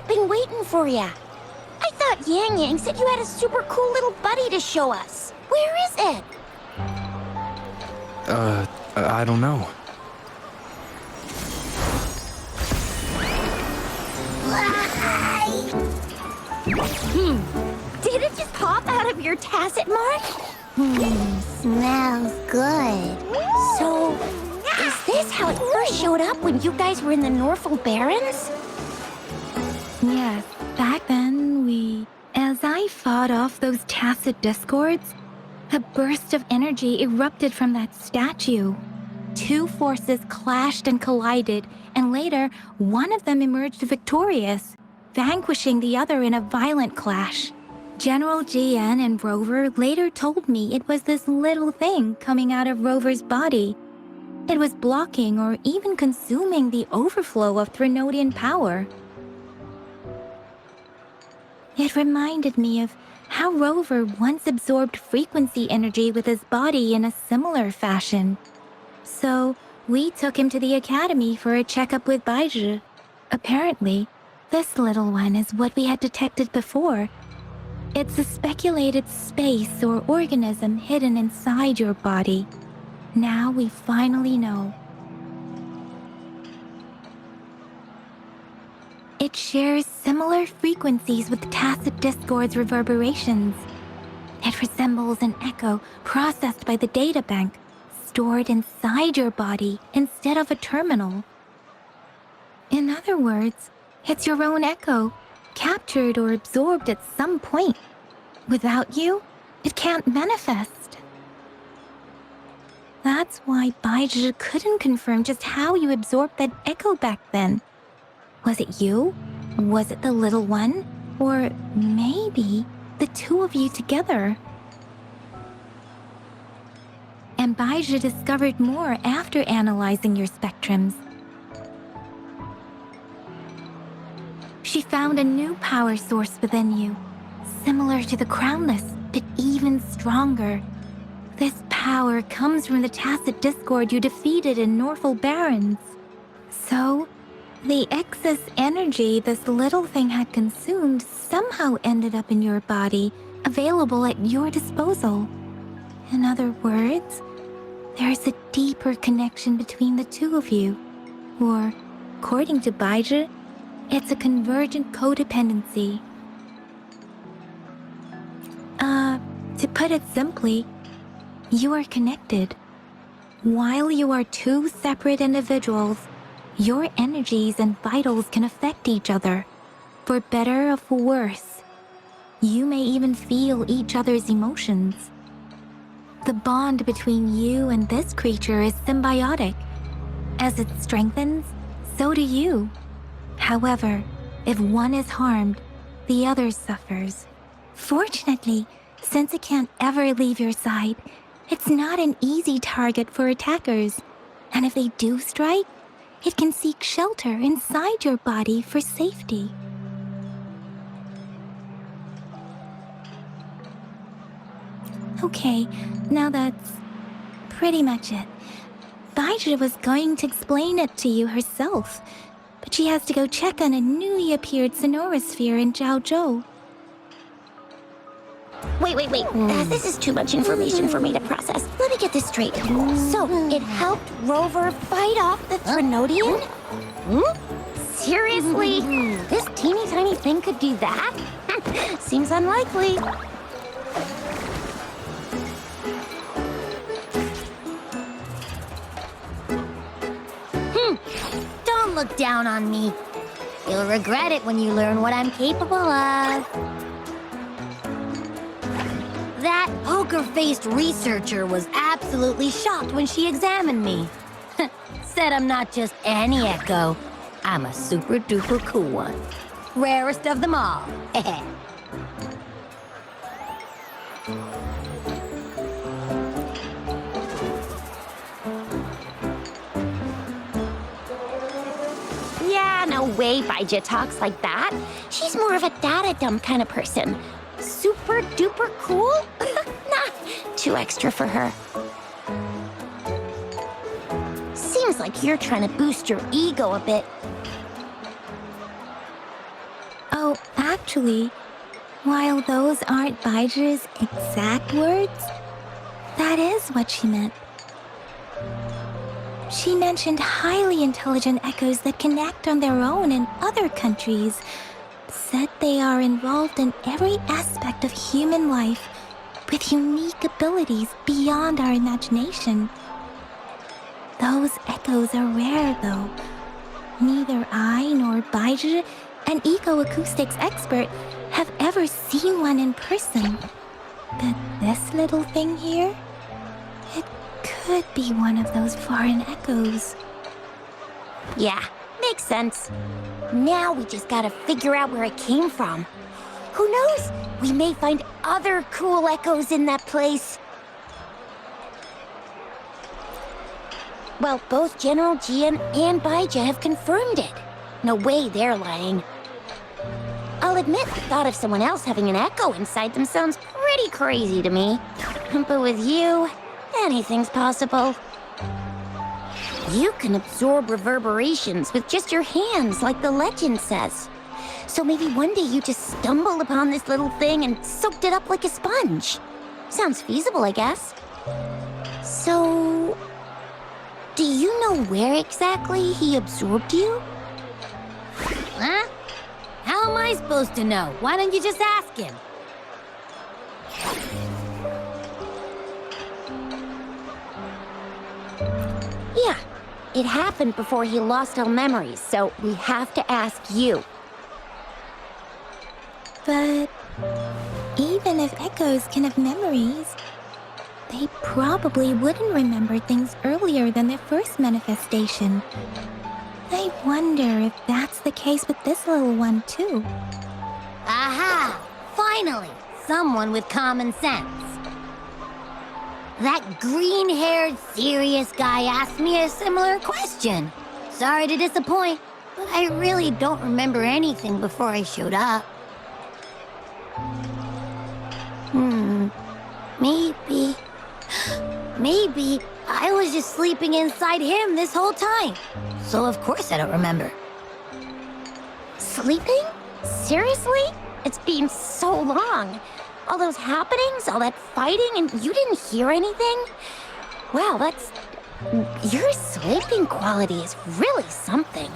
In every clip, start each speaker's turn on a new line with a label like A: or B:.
A: Been waiting for ya. I thought Yang Yang said you had a super cool little buddy to show us. Where is it?
B: I don't know.
A: Did it just pop out of your tacit mark? Smells good. So, is this how it first showed up when you guys were in the Norfolk Barrens?
C: Yes, back then as I fought off those tacit discords, a burst of energy erupted from that statue. Two forces clashed and collided, and later, one of them emerged victorious, vanquishing the other in a violent clash. General GN and Rover later told me it was this little thing coming out of Rover's body. It was blocking or even consuming the overflow of Threnodian power. It reminded me of how Rover once absorbed frequency energy with his body in a similar fashion. So, we took him to the academy for a checkup with VII. Apparently, this little one is what we had detected before. It's a speculated space or organism hidden inside your body. Now we finally know. It shares similar frequencies with tacit discord's reverberations. It resembles an echo processed by the data bank, stored inside your body instead of a terminal. In other words, it's your own echo, captured or absorbed at some point. Without you, it can't manifest. That's why VII couldn't confirm just how you absorbed that echo back then. Was it you? Was it the little one? Or maybe the two of you together? And VII discovered more after analyzing your spectrums. She found a new power source within you, similar to the Crownless, but even stronger. This power comes from the tacit discord you defeated in Norfolk Barrens. So, the excess energy this little thing had consumed somehow ended up in your body, available at your disposal. In other words, there's a deeper connection between the two of you. Or, according to VII, it's a convergent codependency. To put it simply, you are connected. While you are two separate individuals, your energies and vitals can affect each other, for better or for worse. You may even feel each other's emotions. The bond between you and this creature is symbiotic. As it strengthens, so do you. However, if one is harmed, the other suffers. Fortunately, since it can't ever leave your side, it's not an easy target for attackers. And if they do strike, it can seek shelter inside your body for safety. Okay, now that's pretty much it. VII was going to explain it to you herself, but she has to go check on a newly appeared sonorosphere in Zhaozhou.
A: Wait. This is too much information for me to process. Let me get this straight. So, it helped Rover fight off the Threnodian? Seriously? This teeny tiny thing could do that? Seems unlikely. Don't look down on me. You'll regret it when you learn what I'm capable of. That poker-faced researcher was absolutely shocked when she examined me. Said I'm not just any echo. I'm a super-duper cool one. Rarest of them all. Yeah, no way VII talks like that. She's more of a data dump kind of person. Super duper cool? Nah, too extra for her. Seems like you're trying to boost your ego a bit.
C: Actually, while those aren't Baiji's exact words, that is what she meant. She mentioned highly intelligent echoes that can act on their own in other countries. Said they are involved in every aspect of human life with unique abilities beyond our imagination. Those echoes are rare, though. Neither I nor Baiji, an eco-acoustics expert, have ever seen one in person. But this little thing here, it could be one of those foreign echoes.
A: Yeah, makes sense. Now we just gotta figure out where it came from. Who knows? We may find other cool echoes in that place. Well, both General Jian and Baija have confirmed it. No way they're lying. I'll admit the thought of someone else having an echo inside them sounds pretty crazy to me. But with you, anything's possible. You can absorb reverberations with just your hands, like the legend says. So maybe one day you just stumbled upon this little thing and soaked it up like a sponge. Sounds feasible, I guess. So, do you know where exactly he absorbed you? Huh? How am I supposed to know? Why don't you just ask him? Yeah, it happened before he lost all memories, so we have to ask you.
C: But even if echoes can have memories, they probably wouldn't remember things earlier than their first manifestation. I wonder if that's the case with this little one, too.
A: Aha! Finally! Someone with common sense. That green-haired, serious guy asked me a similar question. Sorry to disappoint, but I really don't remember anything before I showed up. Maybe I was just sleeping inside him this whole time. So of course I don't remember. Sleeping? Seriously? It's been so long. All those happenings, all that fighting, and you didn't hear anything? Wow, that's... Your sleeping quality is really something.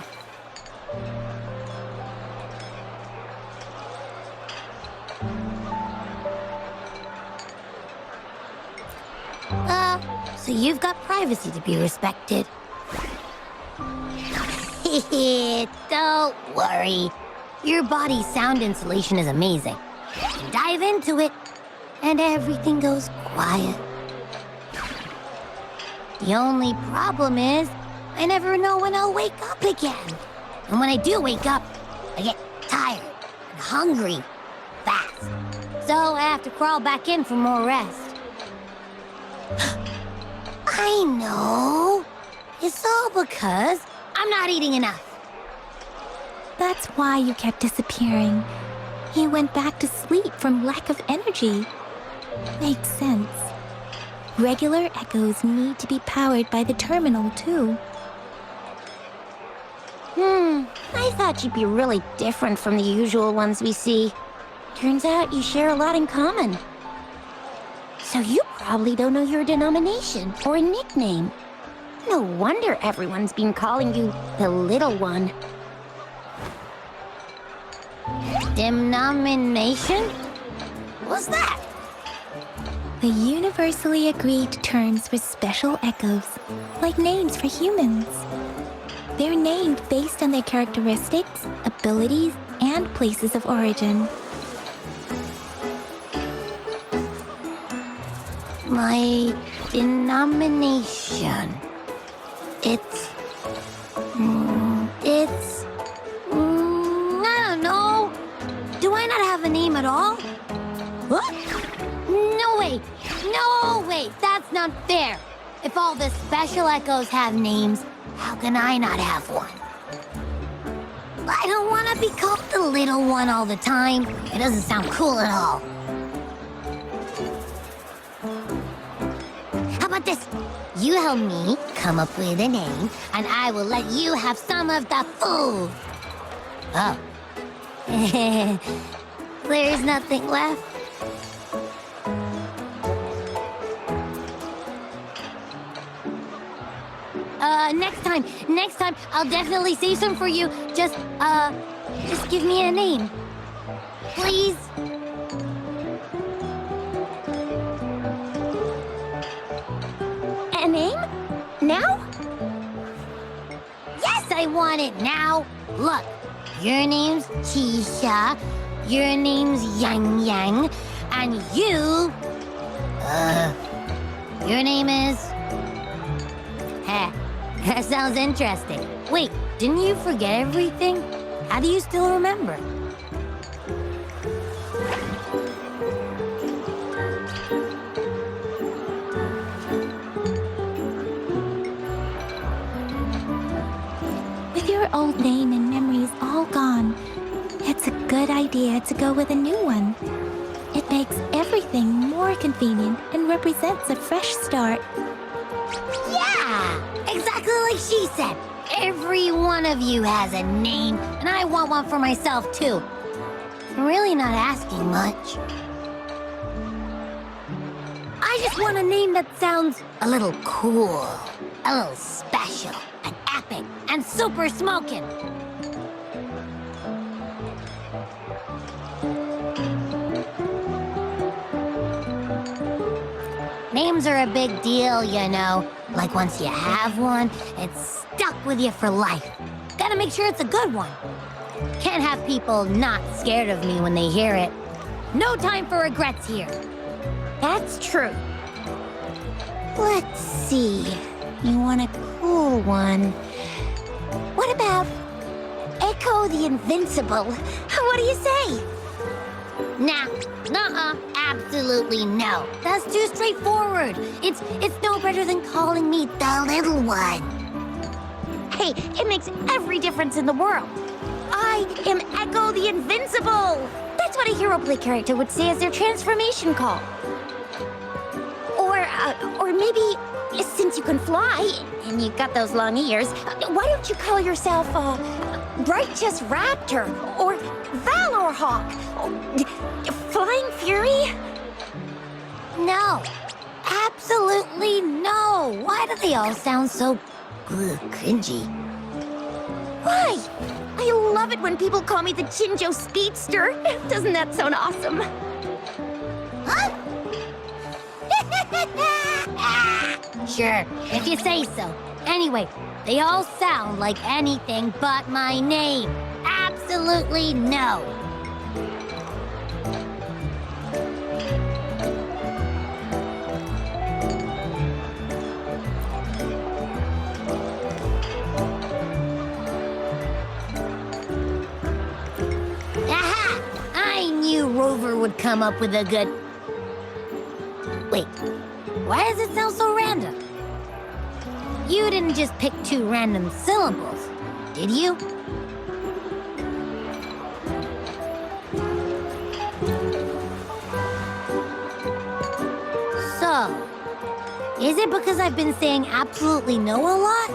A: So you've got privacy to be respected. Don't worry. Your body's sound insulation is amazing. You dive into it, and everything goes quiet. The only problem is, I never know when I'll wake up again. And when I do wake up, I get tired and hungry fast. So I have to crawl back in for more rest. I know. It's all because I'm not eating enough.
C: That's why you kept disappearing. You went back to sleep from lack of energy. Makes sense. Regular echoes need to be powered by the terminal, too.
A: I thought you'd be really different from the usual ones we see. Turns out you share a lot in common. So you probably don't know your denomination or a nickname. No wonder everyone's been calling you the Little One. Denomination? What's that?
C: The universally agreed terms for special echoes, like names for humans. They're named based on their characteristics, abilities, and places of origin.
A: My denomination. It's... I don't know. Do I not have a name at all? What? No way! No way! That's not fair! If all the special echoes have names, how can I not have one? I don't want to be called the Little One all the time. It doesn't sound cool at all. How about this? You help me come up with a name, and I will let you have some of the food. Oh. There's nothing left. Next time, I'll definitely save some for you. Just give me a name. Please?
C: A name? Now?
A: Yes, I want it now. Look, your name's Chisha, your name's Yang Yang, and your name is... Heh, that sounds interesting. Wait, didn't you forget everything? How do you still remember?
C: With your old name and memories all gone, it's a good idea to go with a new one. It makes everything more convenient and represents a fresh start.
A: Yeah, exactly like she said. Every one of you has a name, and I want one for myself, too. I'm really not asking much. I just want a name that sounds a little cool, a little special, and epic, and super smoking. Names are a big deal, you know. Like once you have one, it's stuck with you for life. Gotta make sure it's a good one. Can't have people not scared of me when they hear it. No time for regrets here.
C: That's true.
A: Let's see. You want a cool one. What about Echo the Invincible? What do you say? Nah, nuh-uh, absolutely no. That's too straightforward. It's no better than calling me the little one.
C: Hey, it makes every difference in the world. I am Echo the Invincible! That's what a hero play character would say as their transformation call. Or maybe, since you can fly, and you've got those long ears, why don't you call yourself, Righteous Raptor, or Valor Hawk, Flying Fury?
A: No, absolutely no. Why do they all sound so cringy?
C: Why? I love it when people call me the Jinjo Speedster. Doesn't that sound awesome?
A: Huh? Sure, if you say so. Anyway, they all sound like anything but my name. Absolutely no. Aha! I knew Rover would come up with a good... Wait, why does it sound so random? You didn't just pick two random syllables, did you? So, is it because I've been saying absolutely no a lot?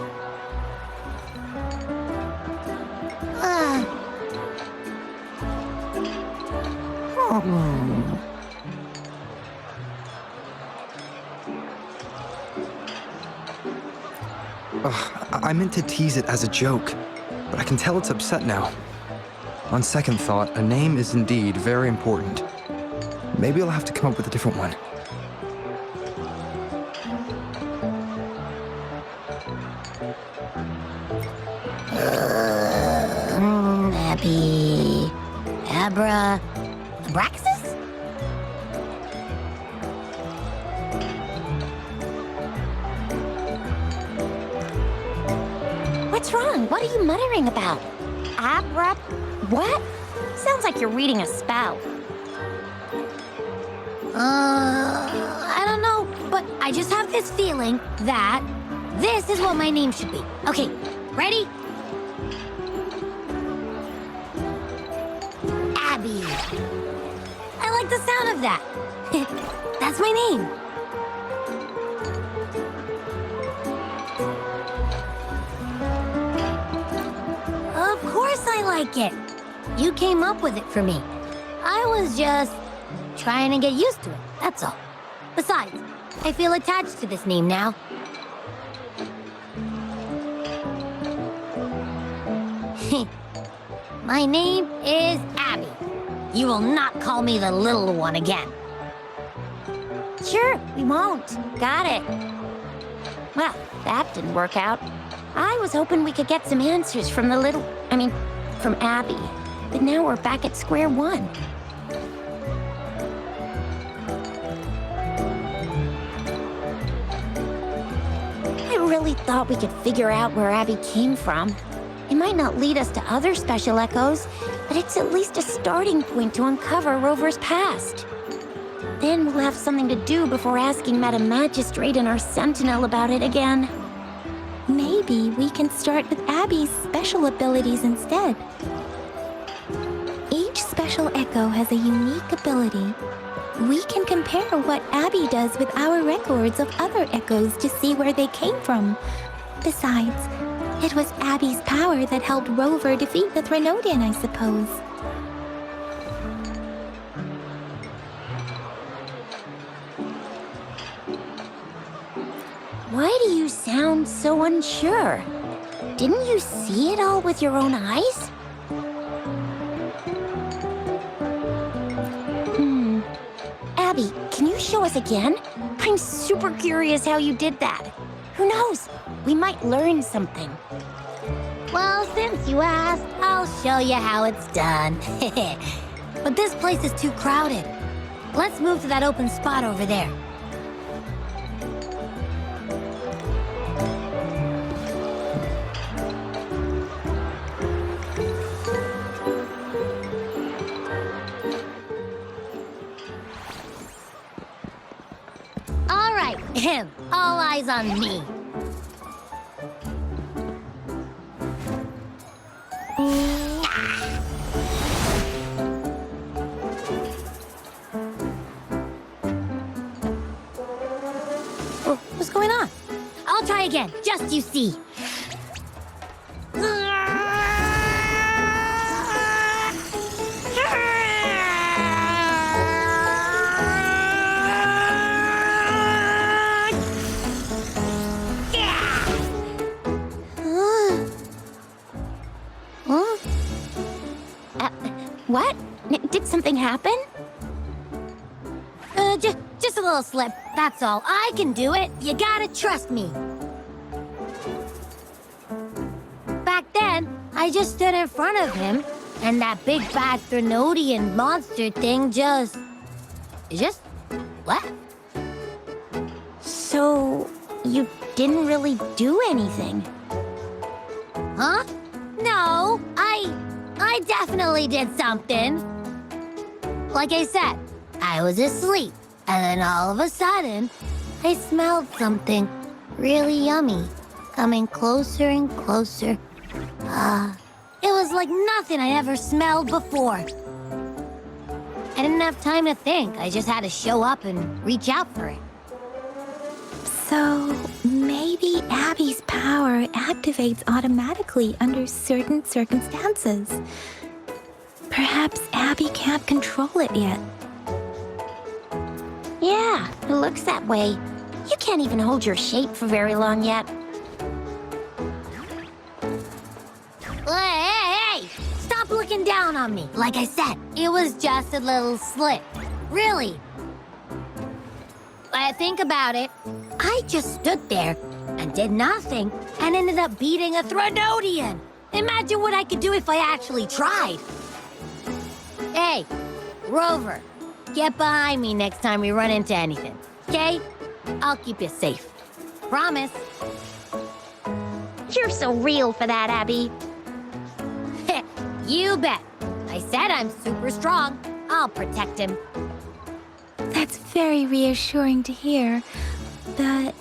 B: I meant to tease it as a joke, but I can tell it's upset now. On second thought, a name is indeed very important. Maybe I'll have to come up with a different one.
A: Abby... Abra... Abraxas?
C: What's wrong? What are you muttering about? Abra... what? Sounds like you're reading a spell.
A: I don't know, but I just have this feeling that this is what my name should be. Okay, ready? Abby. I like the sound of that. That's my name. Of course I like it. You came up with it for me. I was just trying to get used to it, that's all. Besides, I feel attached to this name now. My name is Abby. You will not call me the little one again.
D: Sure, we won't. Got it. Well, that didn't work out. I was hoping we could get some answers from from Abby. But now we're back at square one. I really thought we could figure out where Abby came from. It might not lead us to other special echoes, but it's at least a starting point to uncover Rover's past. Then we'll have something to do before asking Madam Magistrate and our Sentinel about it again.
C: Maybe we can start with Abby's special abilities instead. Each special echo has a unique ability. We can compare what Abby does with our records of other echoes to see where they came from. Besides, it was Abby's power that helped Rover defeat the Threnodian, I suppose.
D: Why do you sound so unsure? Didn't you see it all with your own eyes? Abby, can you show us again? I'm super curious how you did that. Who knows? We might learn something.
A: Well, since you asked, I'll show you how it's done. But this place is too crowded. Let's move to that open spot over there. All right, all eyes on me. Oh, what's going on? I'll try again, just you see.
D: What? Did something happen?
A: Just a little slip, that's all. I can do it. You gotta trust me. Back then, I just stood in front of him, and that big bad Threnodian monster thing just left.
D: So, you didn't really do anything?
A: Huh? No, I definitely did something. Like I said, I was asleep, and then all of a sudden, I smelled something really yummy, coming closer and closer. It was like nothing I ever smelled before. I didn't have time to think. I just had to show up and reach out for it.
C: So, maybe Abby's power activates automatically under certain circumstances. Perhaps Abby can't control it yet.
D: Yeah, it looks that way. You can't even hold your shape for very long yet.
A: Hey! Stop looking down on me. Like I said, it was just a little slip. Really. When I think about it, I just stood there and did nothing and ended up beating a Threnodian. Imagine what I could do if I actually tried. Hey, Rover, get behind me next time we run into anything, okay? I'll keep you safe. Promise.
D: You're so real for that, Abby.
A: You bet. I said I'm super strong. I'll protect him.
C: That's very reassuring to hear, but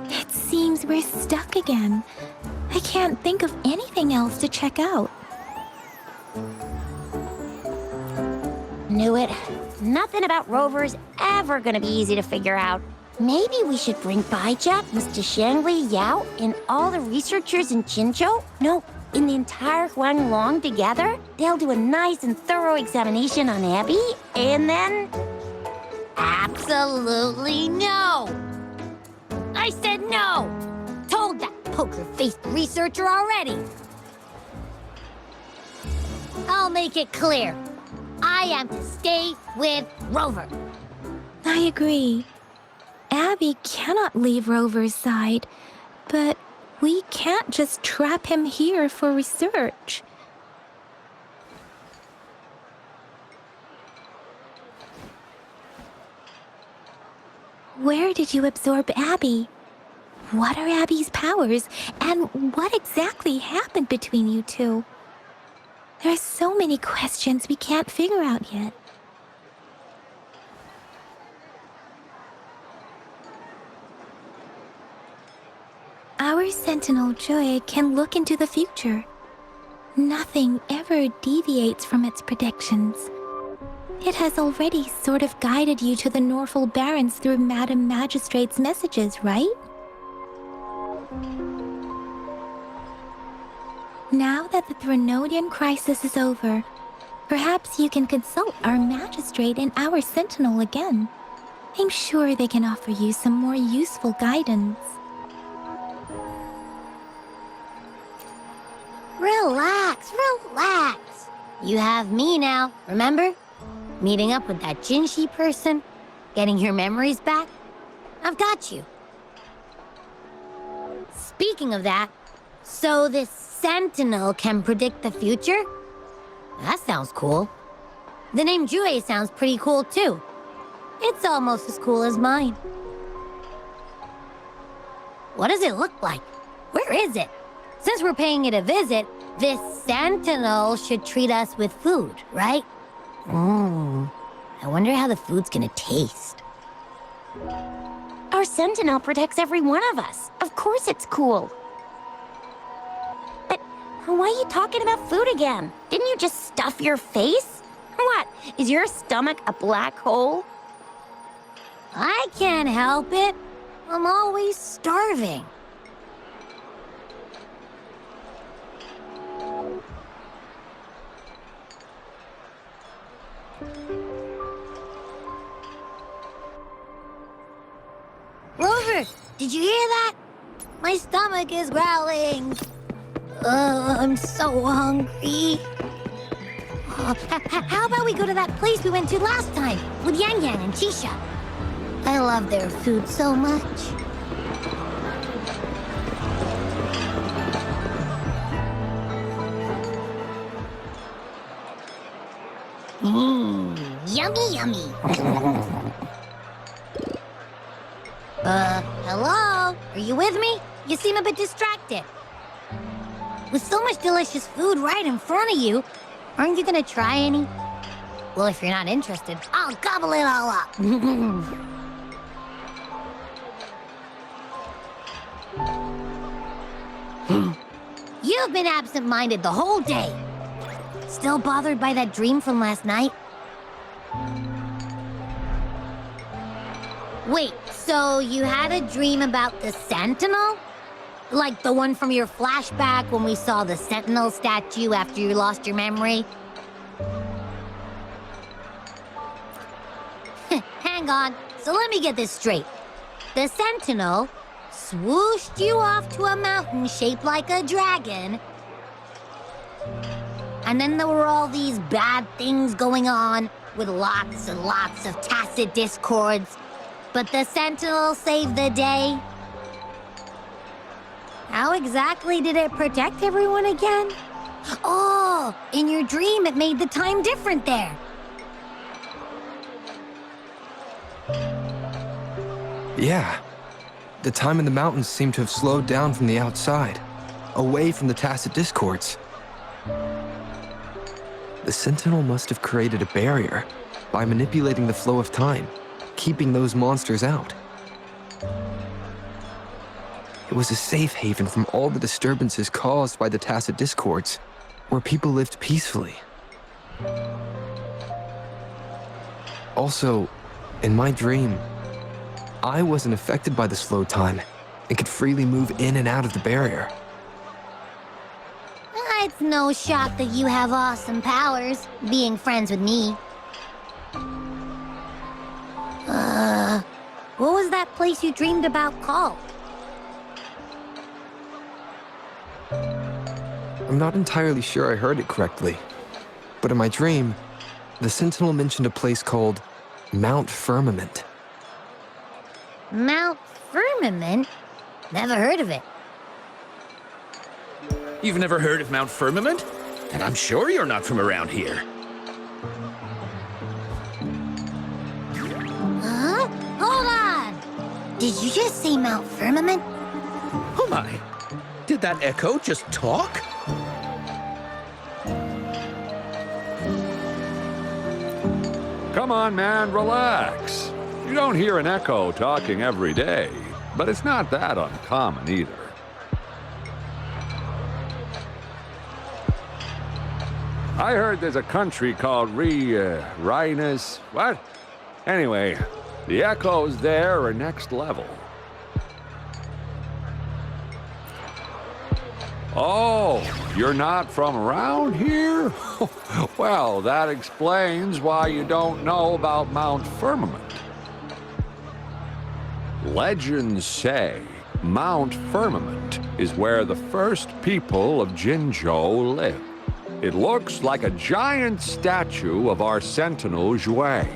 C: it seems we're stuck again. I can't think of anything else to check out.
D: Knew it. Nothing about Rover is ever gonna be easy to figure out. Maybe we should bring Baijia, Mr. Shangli, Yao, and all the researchers in Jinzhou? No, in the entire Huanglong together, they'll do a nice and thorough examination on Abby, and then...
A: Absolutely no! I said no! Told that poker-faced researcher already! I'll make it clear. I am to stay with Rover.
C: I agree. Abby cannot leave Rover's side, but we can't just trap him here for research. Where did you absorb Abby? What are Abby's powers, and what exactly happened between you two? There are so many questions we can't figure out yet. Our Sentinel Joy can look into the future. Nothing ever deviates from its predictions. It has already sort of guided you to the Norfolk Barrens through Madam Magistrate's messages, right? Now that the Threnodian crisis is over, perhaps you can consult our Magistrate and our Sentinel again. I'm sure they can offer you some more useful guidance.
A: Relax, relax. You have me now, remember? Meeting up with that Jinshi person, getting your memories back. I've got you. Speaking of that, so this Sentinel can predict the future? That sounds cool. The name Jue sounds pretty cool too. It's almost as cool as mine. What does it look like? Where is it? Since we're paying it a visit, this Sentinel should treat us with food, right? I wonder how the food's gonna taste.
D: Our Sentinel protects every one of us. Of course it's cool. But why are you talking about food again? Didn't you just stuff your face? What, is your stomach a black hole?
A: I can't help it. I'm always starving. Rover, did you hear that? My stomach is growling. I'm so hungry. How about we go to that place we went to last time with Yang Yang and Chisha? I love their food so much. Yummy, yummy. Hello? Are you with me? You seem a bit distracted. With so much delicious food right in front of you, aren't you gonna try any? Well, if you're not interested, I'll gobble it all up. You've been absent-minded the whole day. Still bothered by that dream from last night? Wait, so you had a dream about the Sentinel? Like the one from your flashback when we saw the Sentinel statue after you lost your memory? Hang on, so let me get this straight. The Sentinel swooshed you off to a mountain shaped like a dragon, and then there were all these bad things going on with lots and lots of tacit discords. But the Sentinel saved the day. How exactly did it protect everyone again? Oh, in your dream it made the time different there.
B: Yeah. The time in the mountains seemed to have slowed down from the outside, away from the tacit discords. The Sentinel must have created a barrier by manipulating the flow of time, keeping those monsters out. It was a safe haven from all the disturbances caused by the tacit discords, where people lived peacefully. Also, in my dream, I wasn't affected by the slow time and could freely move in and out of the barrier.
A: It's no shock that you have awesome powers, being friends with me. What was that place you dreamed about called?
B: I'm not entirely sure I heard it correctly, but in my dream, the Sentinel mentioned a place called Mount Firmament.
A: Mount Firmament? Never heard of it.
E: You've never heard of Mount Firmament? And I'm sure you're not from around here.
A: Huh? Hold on! Did you just say Mount Firmament?
E: Oh my! Did that echo just talk?
F: Come on, man, relax. You don't hear an echo talking every day, but it's not that uncommon either. I heard there's a country called Rhinus. What? Anyway, the echoes there are next level. Oh, you're not from around here? Well, that explains why you don't know about Mount Firmament. Legends say Mount Firmament is where the first people of Jinzhou lived. It looks like a giant statue of our Sentinel Shui.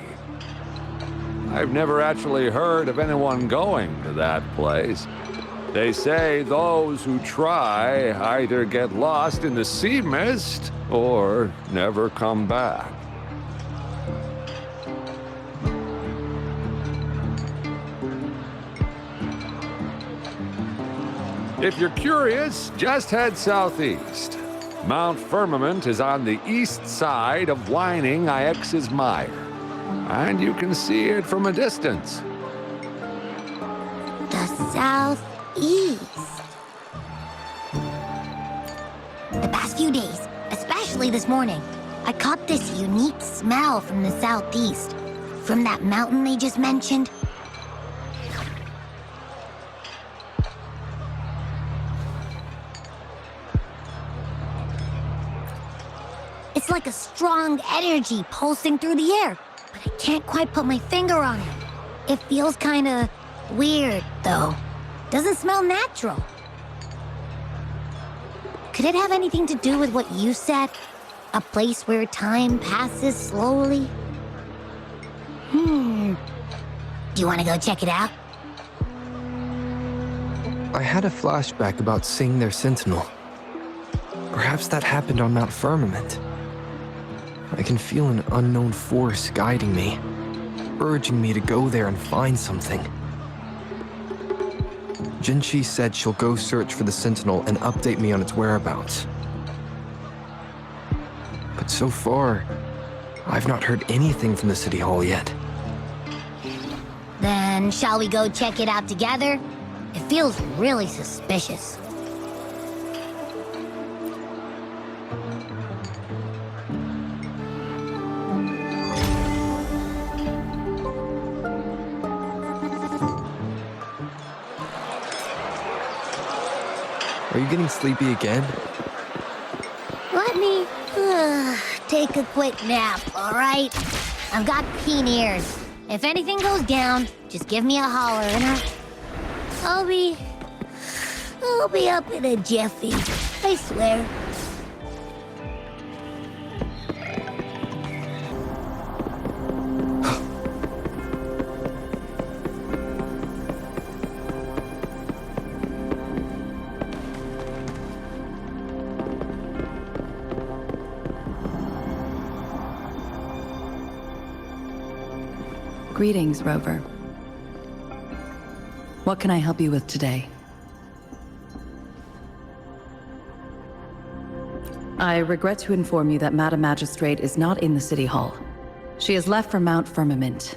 F: I've never actually heard of anyone going to that place. They say those who try either get lost in the sea mist or never come back. If you're curious, just head southeast. Mount Firmament is on the east side of Whining Ix's Mire, and you can see it from a distance.
A: The southeast. The past few days, especially this morning, I caught this unique smell from the southeast. From that mountain they just mentioned. It's like a strong energy pulsing through the air, but I can't quite put my finger on it. It feels kinda weird, though. Doesn't smell natural. Could it have anything to do with what you said? A place where time passes slowly? Do you want to go check it out?
B: I had a flashback about seeing their Sentinel. Perhaps that happened on Mount Firmament. I can feel an unknown force guiding me, urging me to go there and find something. Jinchi said she'll go search for the Sentinel and update me on its whereabouts. But so far, I've not heard anything from the City Hall yet.
A: Then shall we go check it out together? It feels really suspicious.
B: Are you getting sleepy again?
A: Let me take a quick nap, all right? I've got keen ears. If anything goes down, just give me a holler and I'll be up in a jiffy. I swear.
G: Greetings, Rover. What can I help you with today? I regret to inform you that Madam Magistrate is not in the City Hall. She has left for Mount Firmament.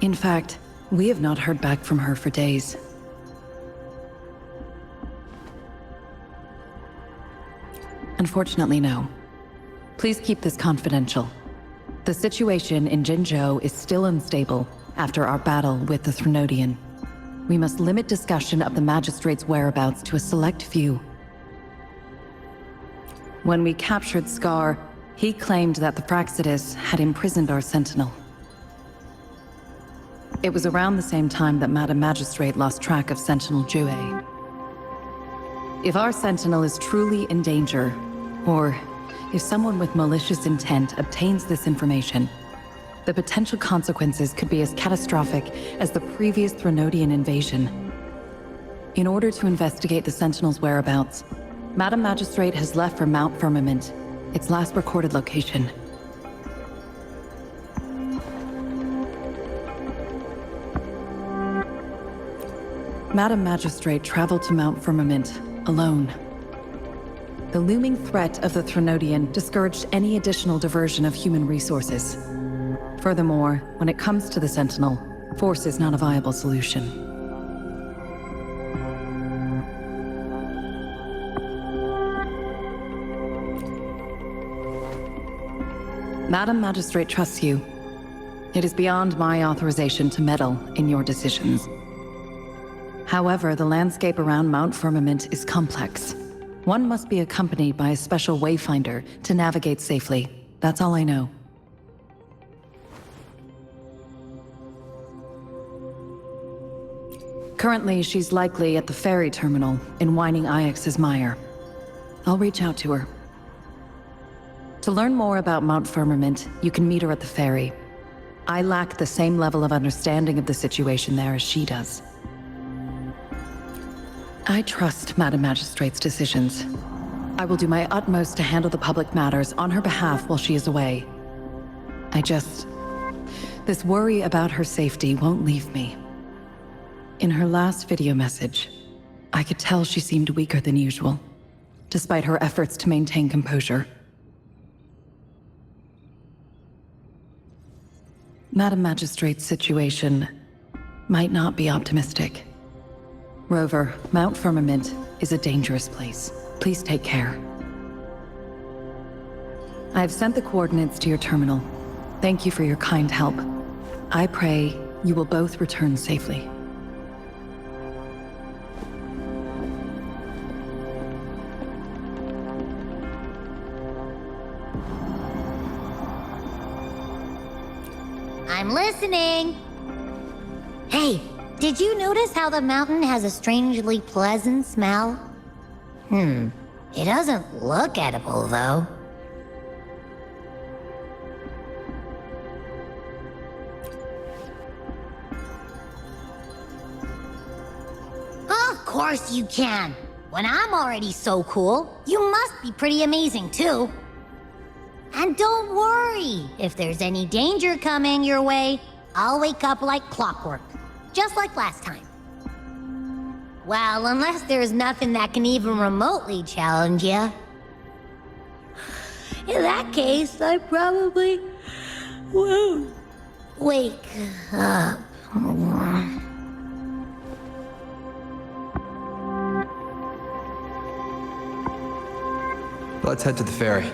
G: In fact, we have not heard back from her for days. Unfortunately, no. Please keep this confidential. The situation in Jinzhou is still unstable after our battle with the Threnodian. We must limit discussion of the Magistrate's whereabouts to a select few. When we captured Scar, he claimed that the Praxidus had imprisoned our Sentinel. It was around the same time that Madam Magistrate lost track of Sentinel Jue. If our Sentinel is truly in danger, or if someone with malicious intent obtains this information, the potential consequences could be as catastrophic as the previous Threnodian invasion. In order to investigate the Sentinel's whereabouts, Madam Magistrate has left for Mount Firmament, its last recorded location. Madam Magistrate traveled to Mount Firmament alone. The looming threat of the Threnodian discouraged any additional diversion of human resources. Furthermore, when it comes to the Sentinel, force is not a viable solution. Madam Magistrate trusts you. It is beyond my authorization to meddle in your decisions. However, the landscape around Mount Firmament is complex. One must be accompanied by a special wayfinder to navigate safely. That's all I know. Currently, she's likely at the ferry terminal in Whining Ix's Mire. I'll reach out to her. To learn more about Mount Firmament, you can meet her at the ferry. I lack the same level of understanding of the situation there as she does. I trust Madam Magistrate's decisions. I will do my utmost to handle the public matters on her behalf while she is away. This worry about her safety won't leave me. In her last video message, I could tell she seemed weaker than usual, despite her efforts to maintain composure. Madam Magistrate's situation might not be optimistic. Rover, Mount Firmament is a dangerous place. Please take care. I have sent the coordinates to your terminal. Thank you for your kind help. I pray you will both return safely.
A: I'm listening. Hey, did you notice how the mountain has a strangely pleasant smell? It doesn't look edible, though. Of course you can. When I'm already so cool, you must be pretty amazing, too. And don't worry, if there's any danger coming your way, I'll wake up like clockwork, just like last time. Well, unless there's nothing that can even remotely challenge you. In that case, I probably won't wake up.
B: Let's head to the ferry.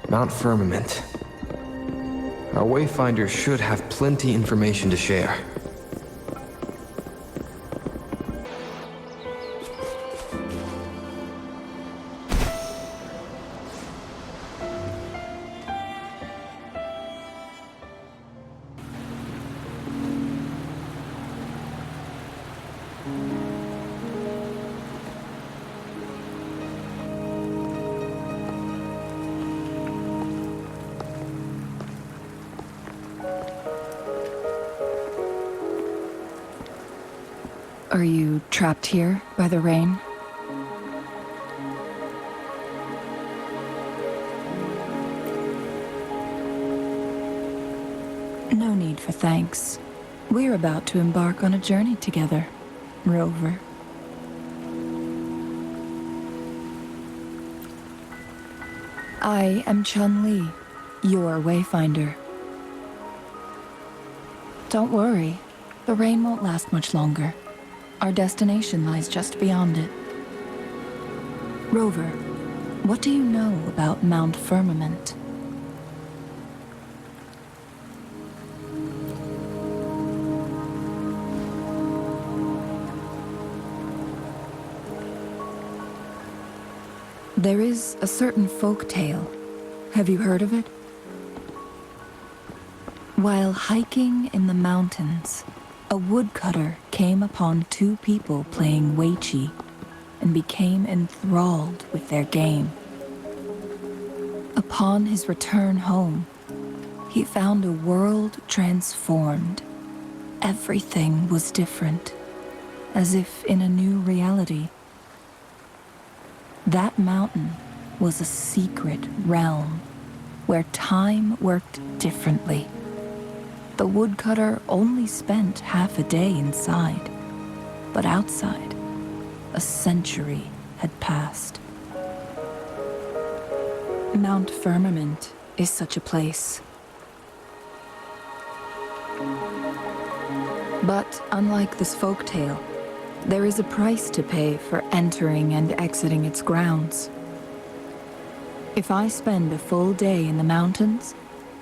B: Mount Firmament. Our Wayfinder should have plenty information to share.
H: Are you trapped here by the rain? No need for thanks. We're about to embark on a journey together, Rover. I am Chun-Li, your Wayfinder. Don't worry, the rain won't last much longer. Our destination lies just beyond it. Rover, what do you know about Mount Firmament? There is a certain folk tale. Have you heard of it? While hiking in the mountains, a woodcutter came upon two people playing Weiqi and became enthralled with their game. Upon his return home, he found a world transformed. Everything was different, as if in a new reality. That mountain was a secret realm where time worked differently. The woodcutter only spent half a day inside, but outside, a century had passed. Mount Firmament is such a place. But unlike this folktale, there is a price to pay for entering and exiting its grounds. If I spend a full day in the mountains,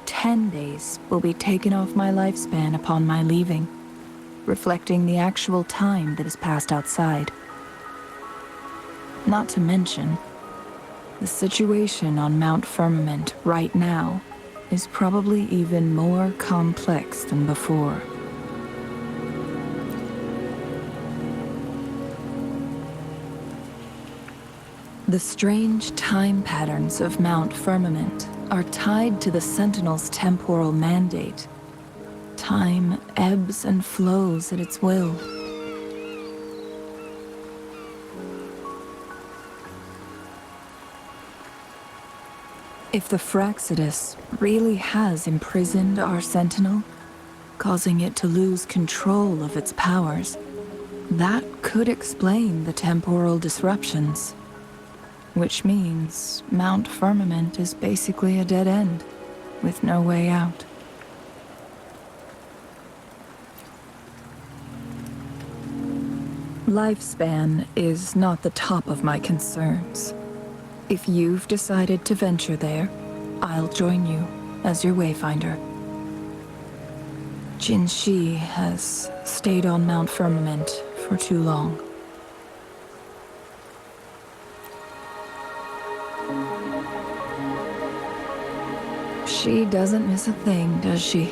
H: 10 days will be taken off my lifespan upon my leaving, reflecting the actual time that is passed outside. Not to mention, the situation on Mount Firmament right now is probably even more complex than before. The strange time patterns of Mount Firmament are tied to the Sentinel's temporal mandate. Time ebbs and flows at its will. If the Fraxidus really has imprisoned our Sentinel, causing it to lose control of its powers, that could explain the temporal disruptions. Which means Mount Firmament is basically a dead end, with no way out. Lifespan is not the top of my concerns. If you've decided to venture there, I'll join you as your wayfinder. Jin Shi has stayed on Mount Firmament for too long. She doesn't miss a thing, does she?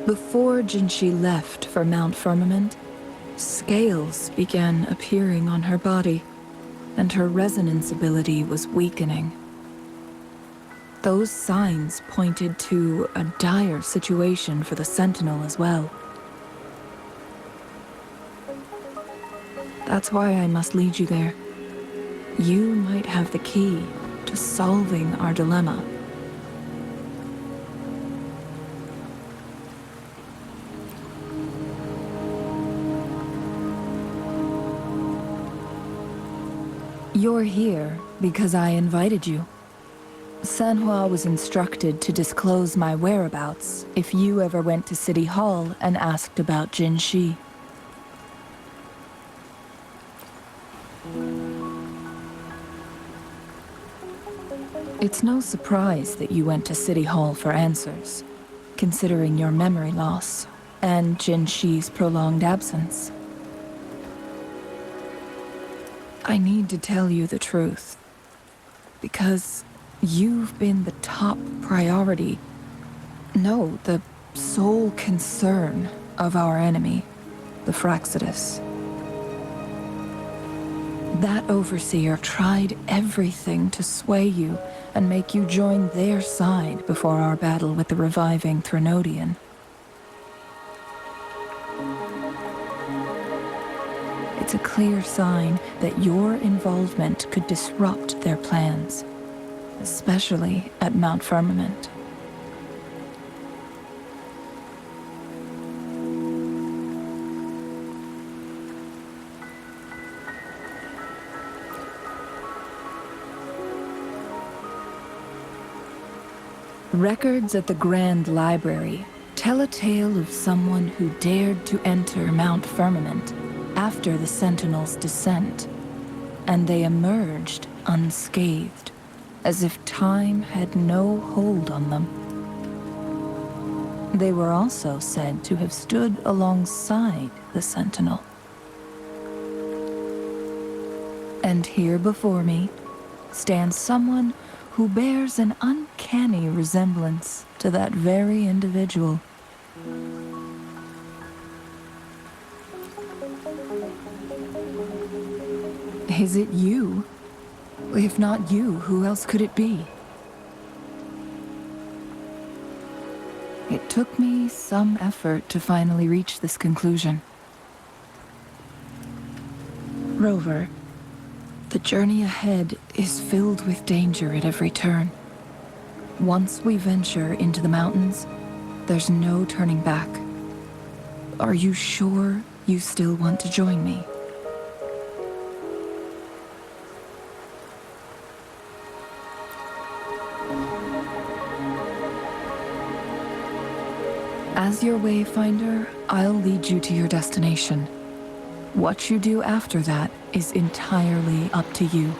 H: Before Jinshi left for Mount Firmament, scales began appearing on her body, and her resonance ability was weakening. Those signs pointed to a dire situation for the Sentinel as well. That's why I must lead you there. You might have the key to solving our dilemma. You're here because I invited you. Sanhua was instructed to disclose my whereabouts if you ever went to City Hall and asked about Jin Shi. It's no surprise that you went to City Hall for answers, considering your memory loss and Jin Shi's prolonged absence. I need to tell you the truth, because you've been the top priority, no, the sole concern of our enemy, the Fraxidus. That overseer tried everything to sway you and make you join their side before our battle with the reviving Threnodian. It's a clear sign that your involvement could disrupt their plans, especially at Mount Firmament. Records at the Grand Library tell a tale of someone who dared to enter Mount Firmament after the Sentinel's descent, and they emerged unscathed, as if time had no hold on them. They were also said to have stood alongside the Sentinel. And here before me stands someone who bears an uncanny resemblance to that very individual. Is it you? If not you, who else could it be? It took me some effort to finally reach this conclusion. Rover, the journey ahead is filled with danger at every turn. Once we venture into the mountains, there's no turning back. Are you sure you still want to join me? As your wayfinder, I'll lead you to your destination. What you do after that is entirely up to you.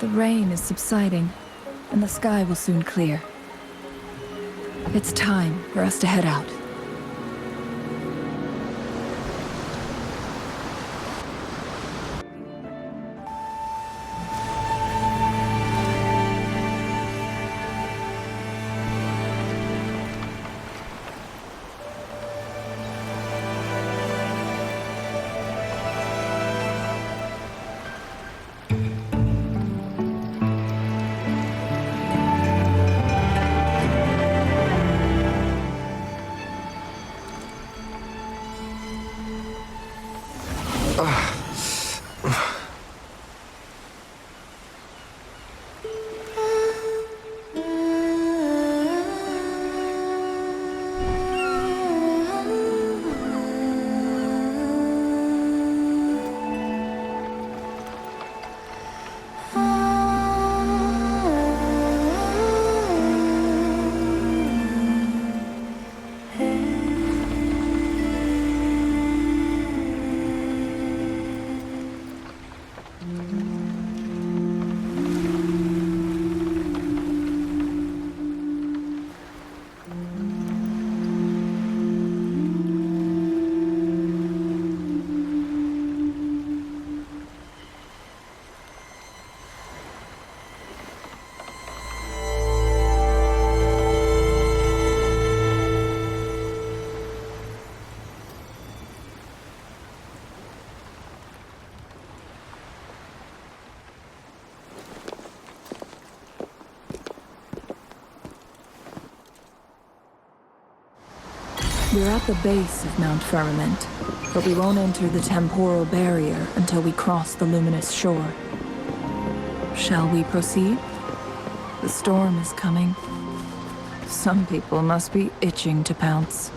H: The rain is subsiding, and the sky will soon clear. It's time for us to head out. We're at the base of Mount Firmament, but we won't enter the temporal barrier until we cross the luminous shore. Shall we proceed? The storm is coming. Some people must be itching to pounce.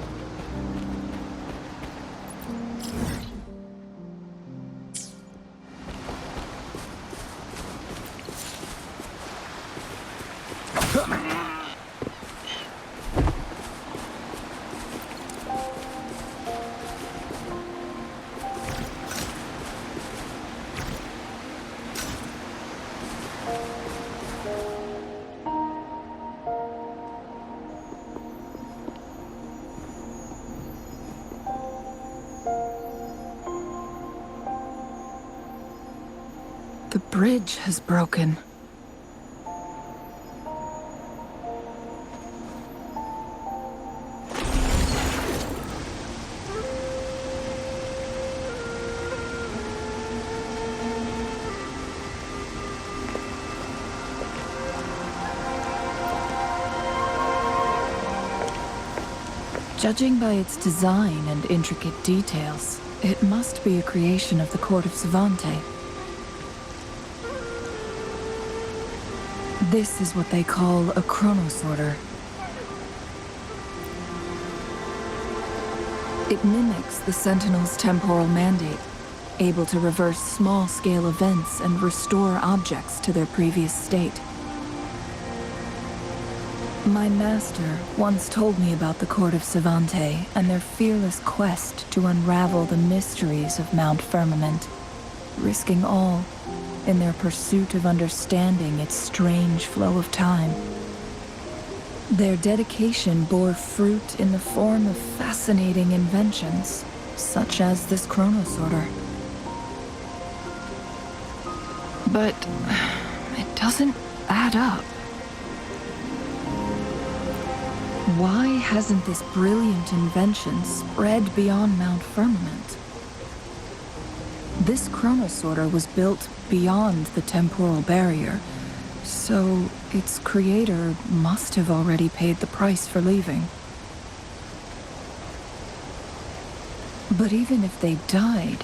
H: The bridge has broken. Judging by its design and intricate details, it must be a creation of the court of VII. This is what they call a chronosorter. It mimics the Sentinel's temporal mandate, able to reverse small-scale events and restore objects to their previous state. My master once told me about the court of VII and their fearless quest to unravel the mysteries of Mount Firmament, risking all in their pursuit of understanding its strange flow of time. Their dedication bore fruit in the form of fascinating inventions, such as this chronosorter. But it doesn't add up. Why hasn't this brilliant invention spread beyond Mount Firmament? This chronosorter was built beyond the temporal barrier, so its creator must have already paid the price for leaving. But even if they died,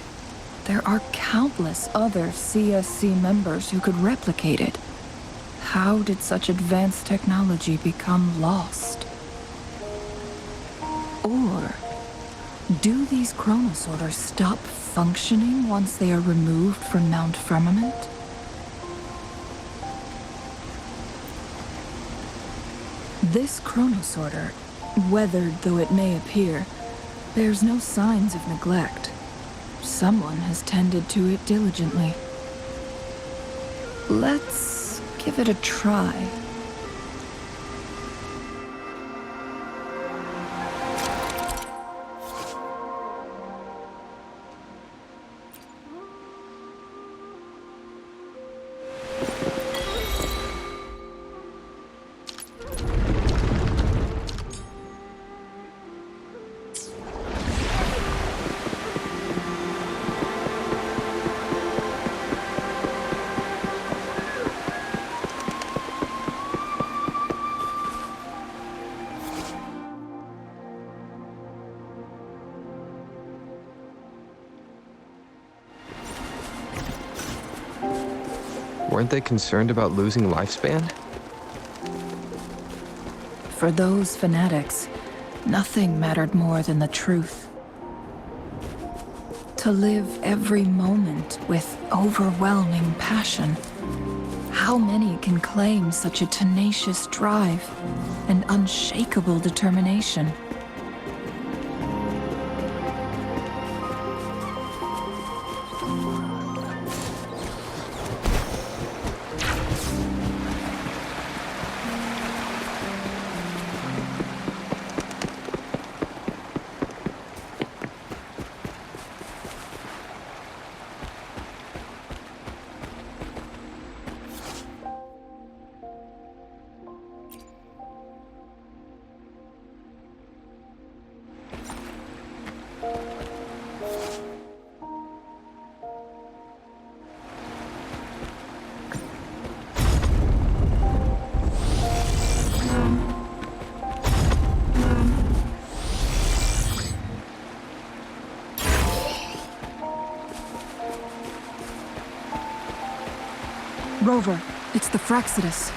H: there are countless other CSC members who could replicate it. How did such advanced technology become lost? Or do these chronosorters stop functioning once they are removed from Mount Firmament? This chronosorter, weathered though it may appear, bears no signs of neglect. Someone has tended to it diligently. Let's give it a try.
B: Weren't they concerned about losing lifespan?
H: For those fanatics, nothing mattered more than the truth. To live every moment with overwhelming passion. How many can claim such a tenacious drive and unshakable determination? Rover, it's the Fraxidus.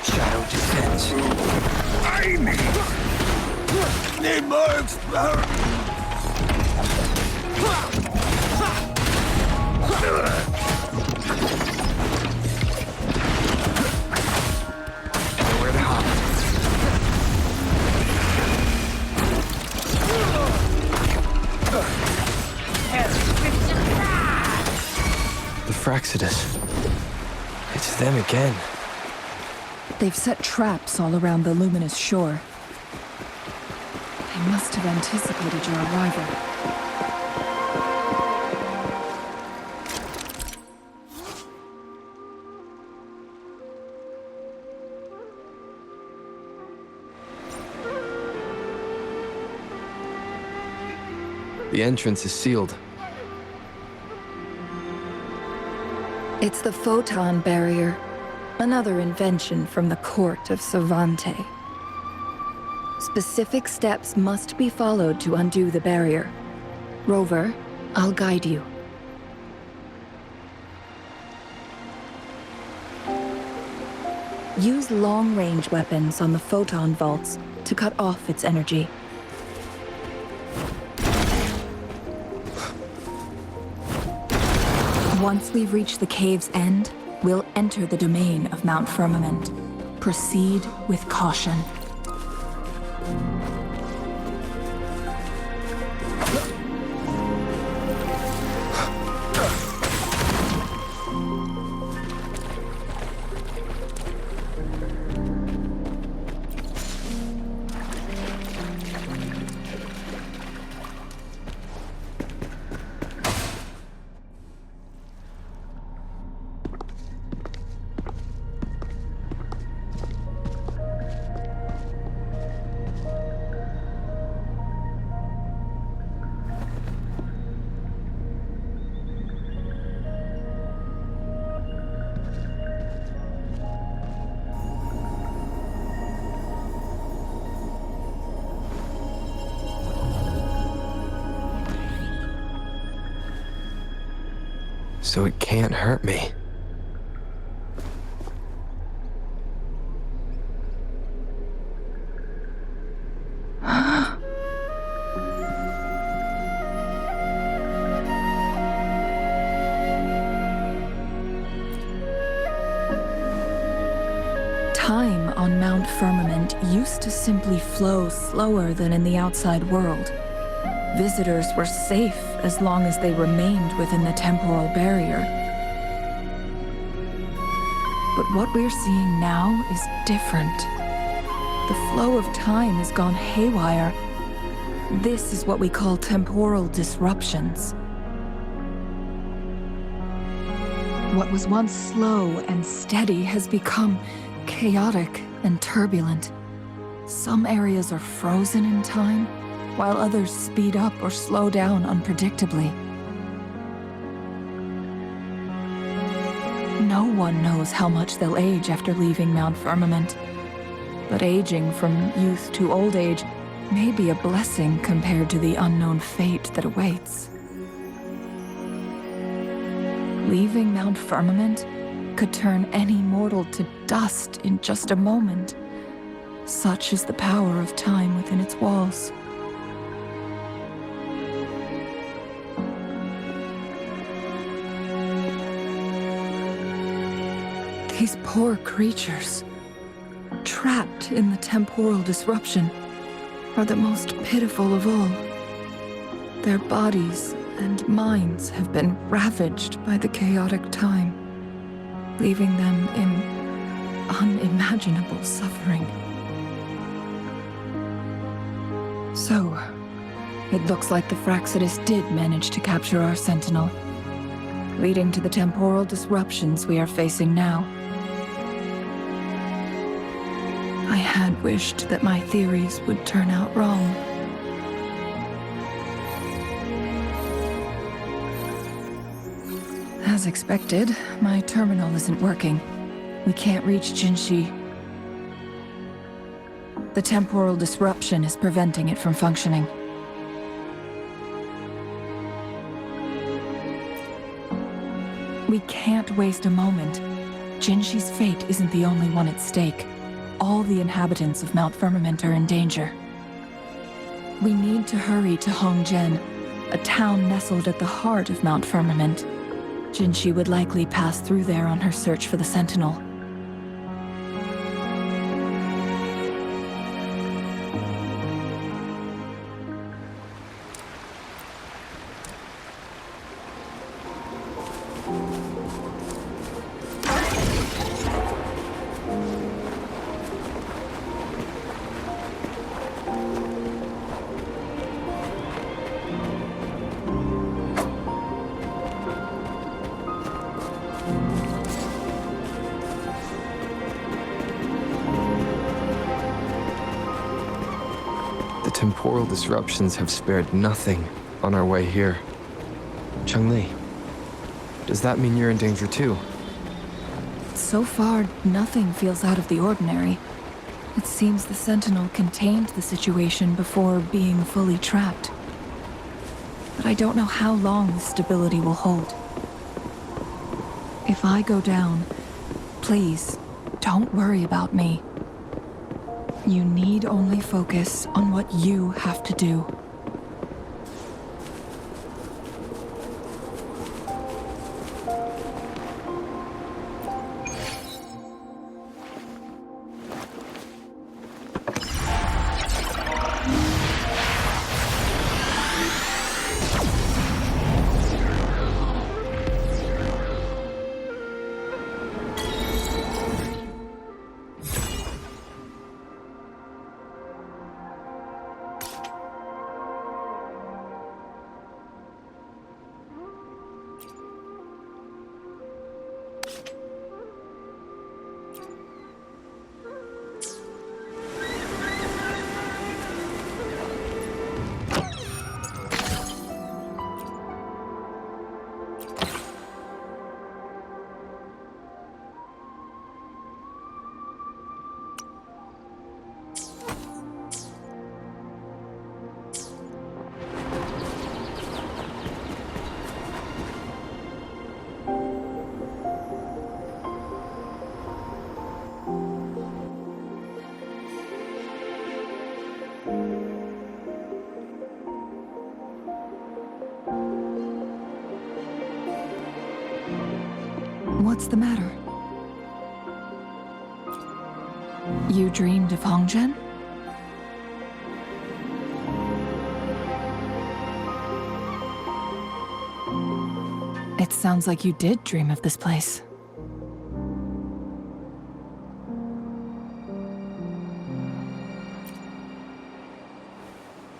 B: Shadow descends.
E: I need more experiment.
B: Nowhere to hide. The Fraxidus. It's them again.
H: They've set traps all around the luminous shore. They must have anticipated your arrival.
B: The entrance is sealed.
H: It's the photon barrier, another invention from the court of Savante. Specific steps must be followed to undo the barrier. Rover, I'll guide you. Use long-range weapons on the photon vaults to cut off its energy. Once we've reached the cave's end, we'll enter the domain of Mount Firmament. Proceed with caution.
B: so it can't hurt me.
H: Time on Mount Firmament used to simply flow slower than in the outside world. Visitors were safe as long as they remained within the temporal barrier. But what we're seeing now is different. The flow of time has gone haywire. This is what we call temporal disruptions. What was once slow and steady has become chaotic and turbulent. Some areas are frozen in time, while others speed up or slow down unpredictably. No one knows how much they'll age after leaving Mount Firmament, but aging from youth to old age may be a blessing compared to the unknown fate that awaits. Leaving Mount Firmament could turn any mortal to dust in just a moment. Such is the power of time within its walls. These poor creatures, trapped in the temporal disruption, are the most pitiful of all. Their bodies and minds have been ravaged by the chaotic time, leaving them in unimaginable suffering. So, it looks like the Fraxidus did manage to capture our Sentinel, leading to the temporal disruptions we are facing now. I had wished that my theories would turn out wrong. As expected, my terminal isn't working. We can't reach Jinshi. The temporal disruption is preventing it from functioning. We can't waste a moment. Jinshi's fate isn't the only one at stake. All the inhabitants of Mount Firmament are in danger. We need to hurry to Hongjian, a town nestled at the heart of Mount Firmament. Jinshi would likely pass through there on her search for the Sentinel.
B: Temporal disruptions have spared nothing on our way here. Changli, does that mean you're in danger too?
H: So far, nothing feels out of the ordinary. It seems the Sentinel contained the situation before being fully trapped. But I don't know how long the stability will hold. If I go down, please, don't worry about me. You need only focus on what you have to do. What's the matter? You dreamed of Hongzhen? It sounds like you did dream of this place.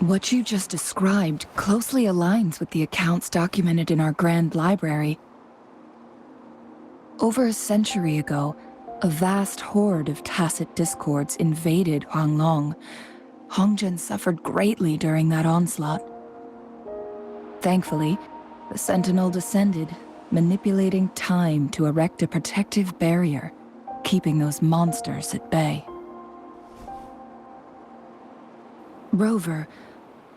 H: What you just described closely aligns with the accounts documented in our Grand Library. Over a century ago, a vast horde of tacit discords invaded Huanglong. Hongzhen suffered greatly during that onslaught. Thankfully, the Sentinel descended, manipulating time to erect a protective barrier, keeping those monsters at bay. Rover,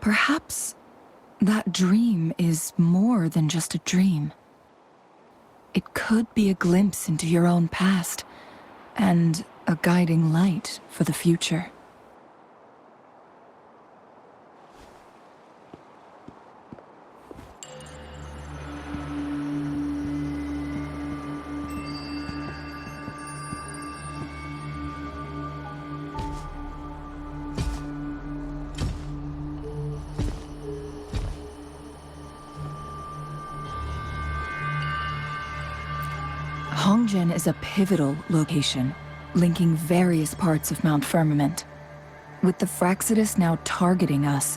H: perhaps that dream is more than just a dream. It could be a glimpse into your own past, and a guiding light for the future. Hongzhen is a pivotal location, linking various parts of Mount Firmament. With the Fraxidus now targeting us,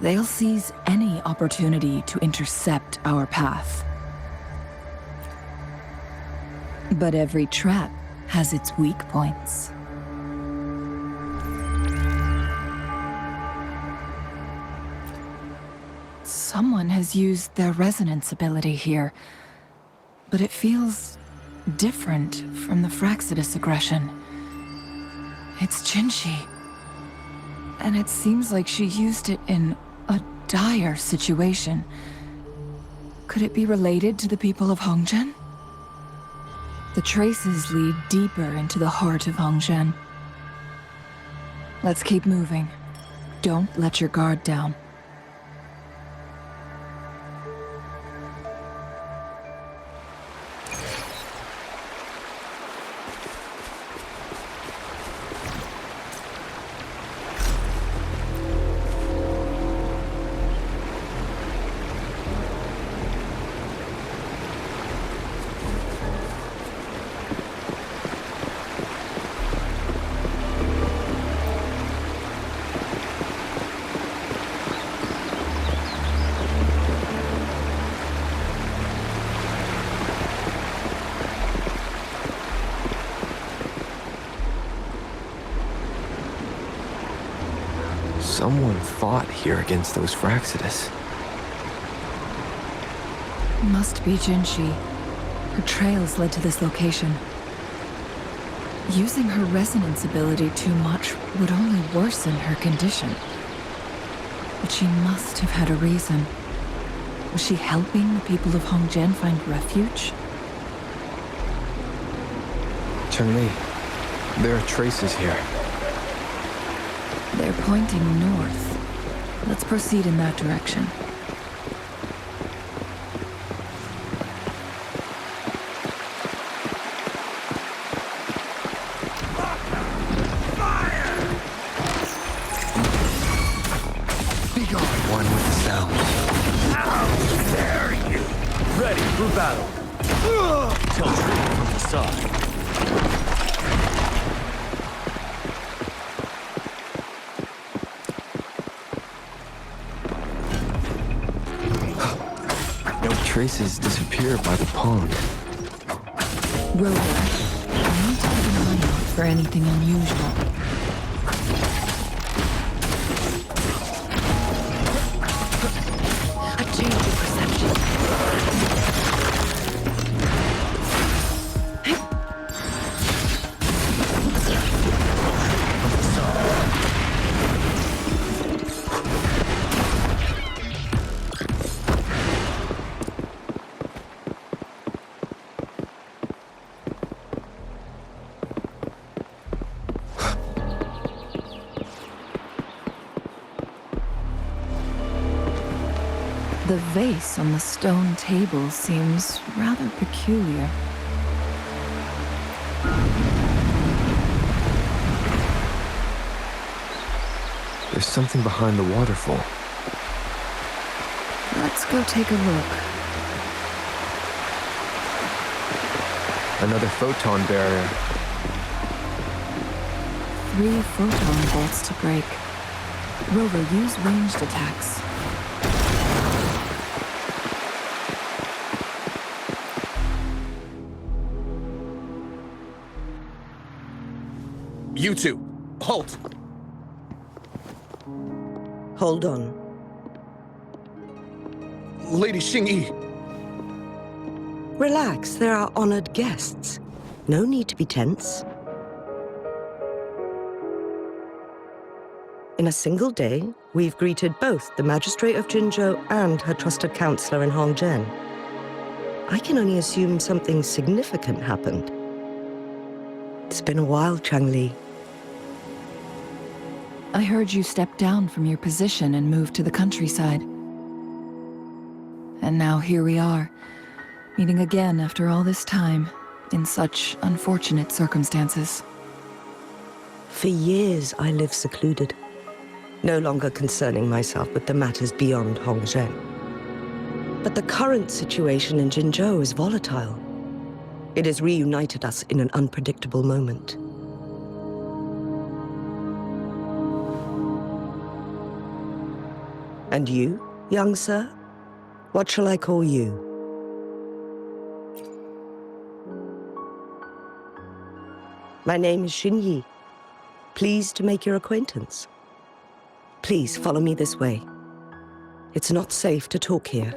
H: they'll seize any opportunity to intercept our path. But every trap has its weak points. Someone has used their resonance ability here, but it feels different from the Fraxidus aggression. It's Jinshi. And it seems like she used it in a dire situation. Could it be related to the people of Hongzhen? The traces lead deeper into the heart of Hongzhen. Let's keep moving. Don't let your guard down.
B: Someone fought here against those Fraxidus.
H: Must be Jinshi. Her trails led to this location. Using her resonance ability too much would only worsen her condition. But she must have had a reason. Was she helping the people of Hongzhen find refuge?
B: Chun-Li, there are traces here.
H: They're pointing north. Let's proceed in that direction.
B: One with the sound.
E: How dare you! Ready for battle. Tilt from the side.
B: Traces disappear by the pond.
H: Rover, I need to keep an eye out for anything unusual. A change of perception. The vase on the stone table seems rather peculiar.
B: There's something behind the waterfall.
H: Let's go take a look.
B: Another photon barrier.
H: 3 photon bolts to break. Rover, use ranged attacks.
I: You two, halt!
J: Hold on.
I: Lady Xingyi,
J: Relax, there are honored guests. No need to be tense. In a single day, we've greeted both the Magistrate of Jinzhou and her trusted counselor in Hongzhen. I can only assume something significant happened. It's been a while, Changli.
H: I heard you stepped down from your position and moved to the countryside. And now here we are, meeting again after all this time, in such unfortunate circumstances.
J: For years, I lived secluded, no longer concerning myself with the matters beyond Hongzhen. But the current situation in Jinzhou is volatile. It has reunited us in an unpredictable moment. And you, young sir? What shall I call you? My name is Xingyi. Pleased to make your acquaintance. Please follow me this way. It's not safe to talk here.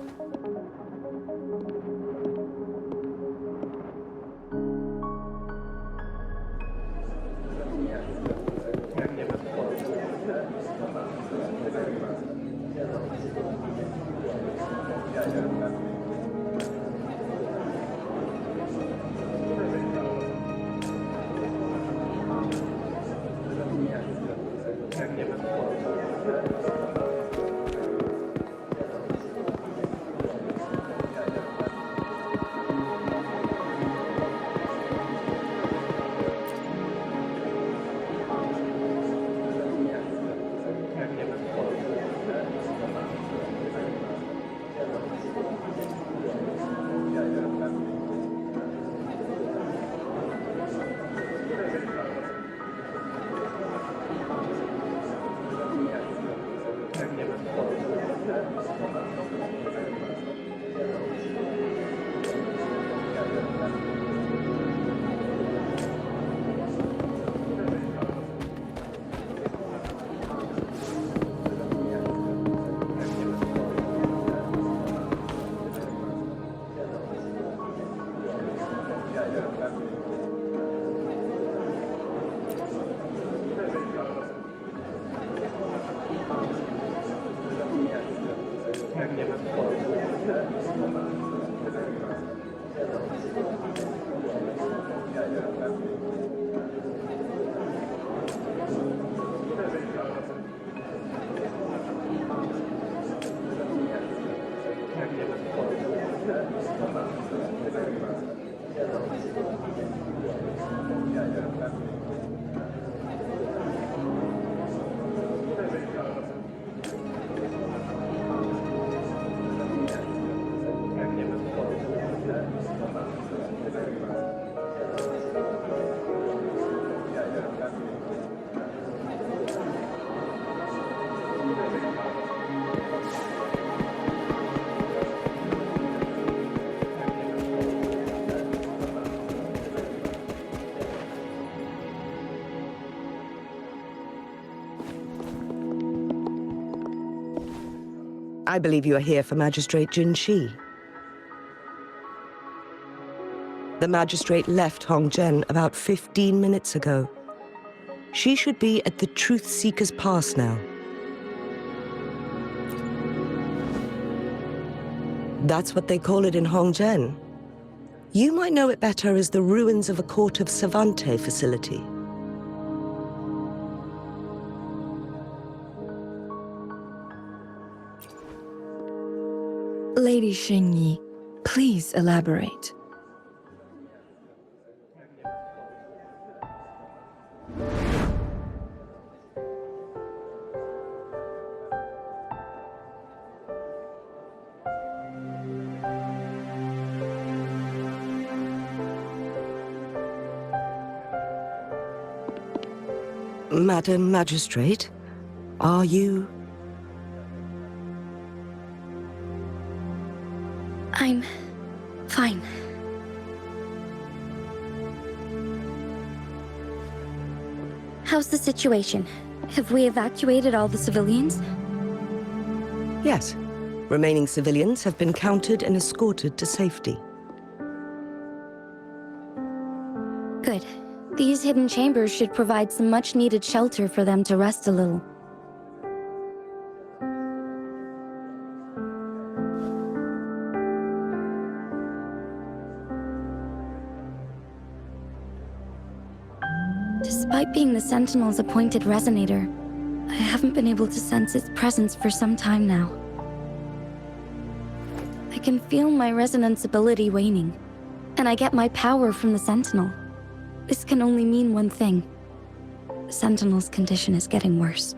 J: I believe you are here for Magistrate Jin Shi. The Magistrate left Hongzhen about 15 minutes ago. She should be at the Truth Seeker's Pass now. That's what they call it in Hongzhen. You might know it better as the ruins of a Court of Savante facility.
H: Lady Xingyi, please elaborate.
J: Madam Magistrate, are you...
K: I'm fine. How's the situation? Have we evacuated all the civilians?
J: Yes. Remaining civilians have been counted and escorted to safety.
K: Good. These hidden chambers should provide some much-needed shelter for them to rest a little. Despite being the Sentinel's appointed resonator, I haven't been able to sense its presence for some time now. I can feel my resonance ability waning, and I get my power from the Sentinel. This can only mean one thing. The Sentinel's condition is getting worse.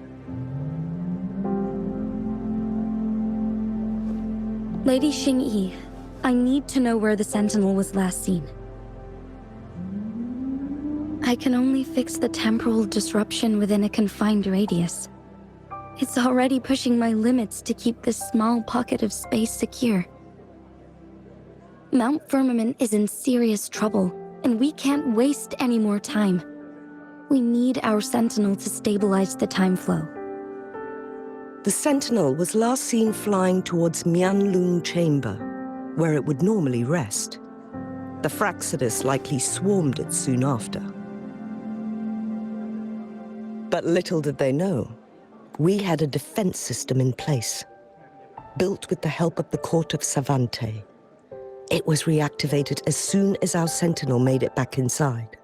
K: Lady Xingyi, I need to know where the Sentinel was last seen. I can only fix the temporal disruption within a confined radius. It's already pushing my limits to keep this small pocket of space secure. Mount Firmament is in serious trouble, and we can't waste any more time. We need our Sentinel to stabilize the time flow.
J: The Sentinel was last seen flying towards Huanglong chamber, where it would normally rest. The Fractsidus likely swarmed it soon after. But little did they know, we had a defense system in place, built with the help of the court of Savante. It was reactivated as soon as our Sentinel made it back inside.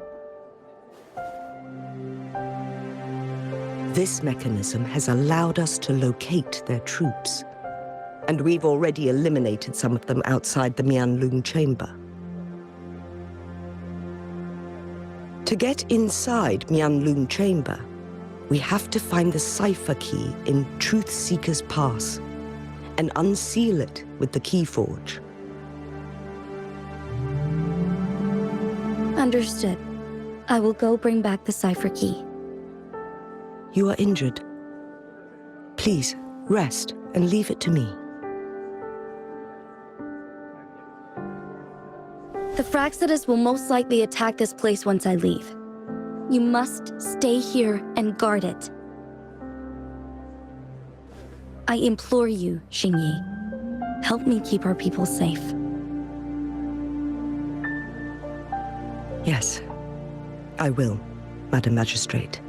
J: This mechanism has allowed us to locate their troops, and we've already eliminated some of them outside the Huanglong chamber. To get inside Huanglong chamber, we have to find the cipher key in Truth Seeker's Pass and unseal it with the Keyforge.
K: Understood. I will go bring back the cipher key.
J: You are injured. Please, rest and leave it to me.
K: The Fractsidus will most likely attack this place once I leave. You must stay here and guard it. I implore you, Xingyi. Help me keep our people safe.
J: Yes, I will, Madam Magistrate.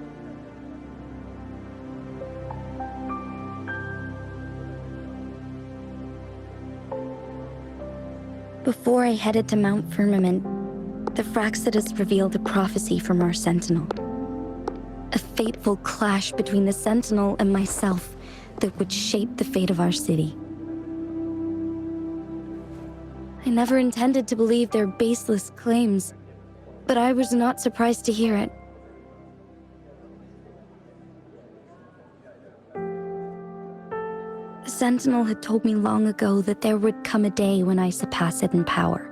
K: Before I headed to Mount Firmament, the Fractsidus revealed a prophecy from our Sentinel. A fateful clash between the Sentinel and myself that would shape the fate of our city. I never intended to believe their baseless claims, but I was not surprised to hear it. The Sentinel had told me long ago that there would come a day when I surpass it in power.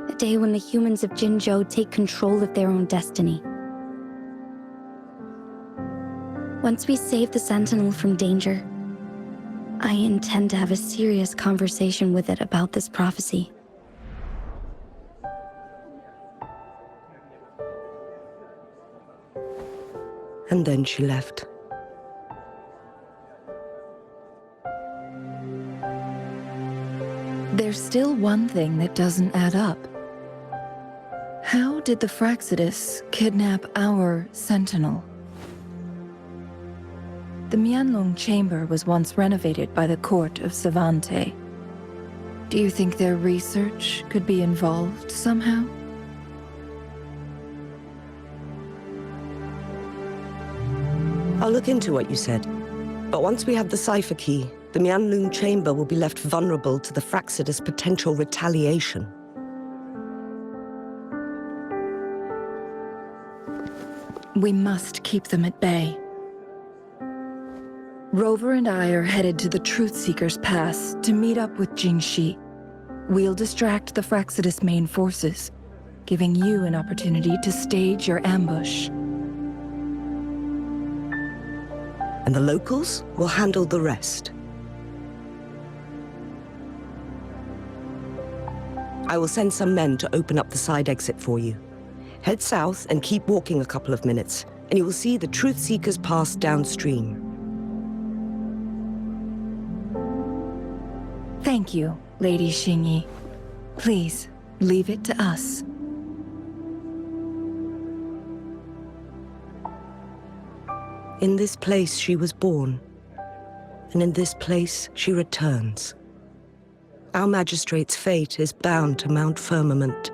K: A day when the humans of Jinzhou take control of their own destiny. Once we save the Sentinel from danger, I intend to have a serious conversation with it about this prophecy.
J: And then she left.
H: There's still one thing that doesn't add up. How did the Fractsidus kidnap our Sentinel? The Huanglong chamber was once renovated by the court of Savante. Do you think their research could be involved somehow?
J: I'll look into what you said. But once we have the cipher key, the Huanglong chamber will be left vulnerable to the Fractsidus' potential retaliation.
H: We must keep them at bay. Rover and I are headed to the Truth Seeker's Pass to meet up with Jingxi. We'll distract the Fractsidus' main forces, giving you an opportunity to stage your ambush.
J: and the locals will handle the rest. I will send some men to open up the side exit for you. Head south and keep walking a couple of minutes, and you will see the Truth Seekers pass downstream.
H: Thank you, Lady Xingyi. Please, leave it to us.
J: In this place she was born, and in this place she returns. Our magistrate's fate is bound to Mount Firmament.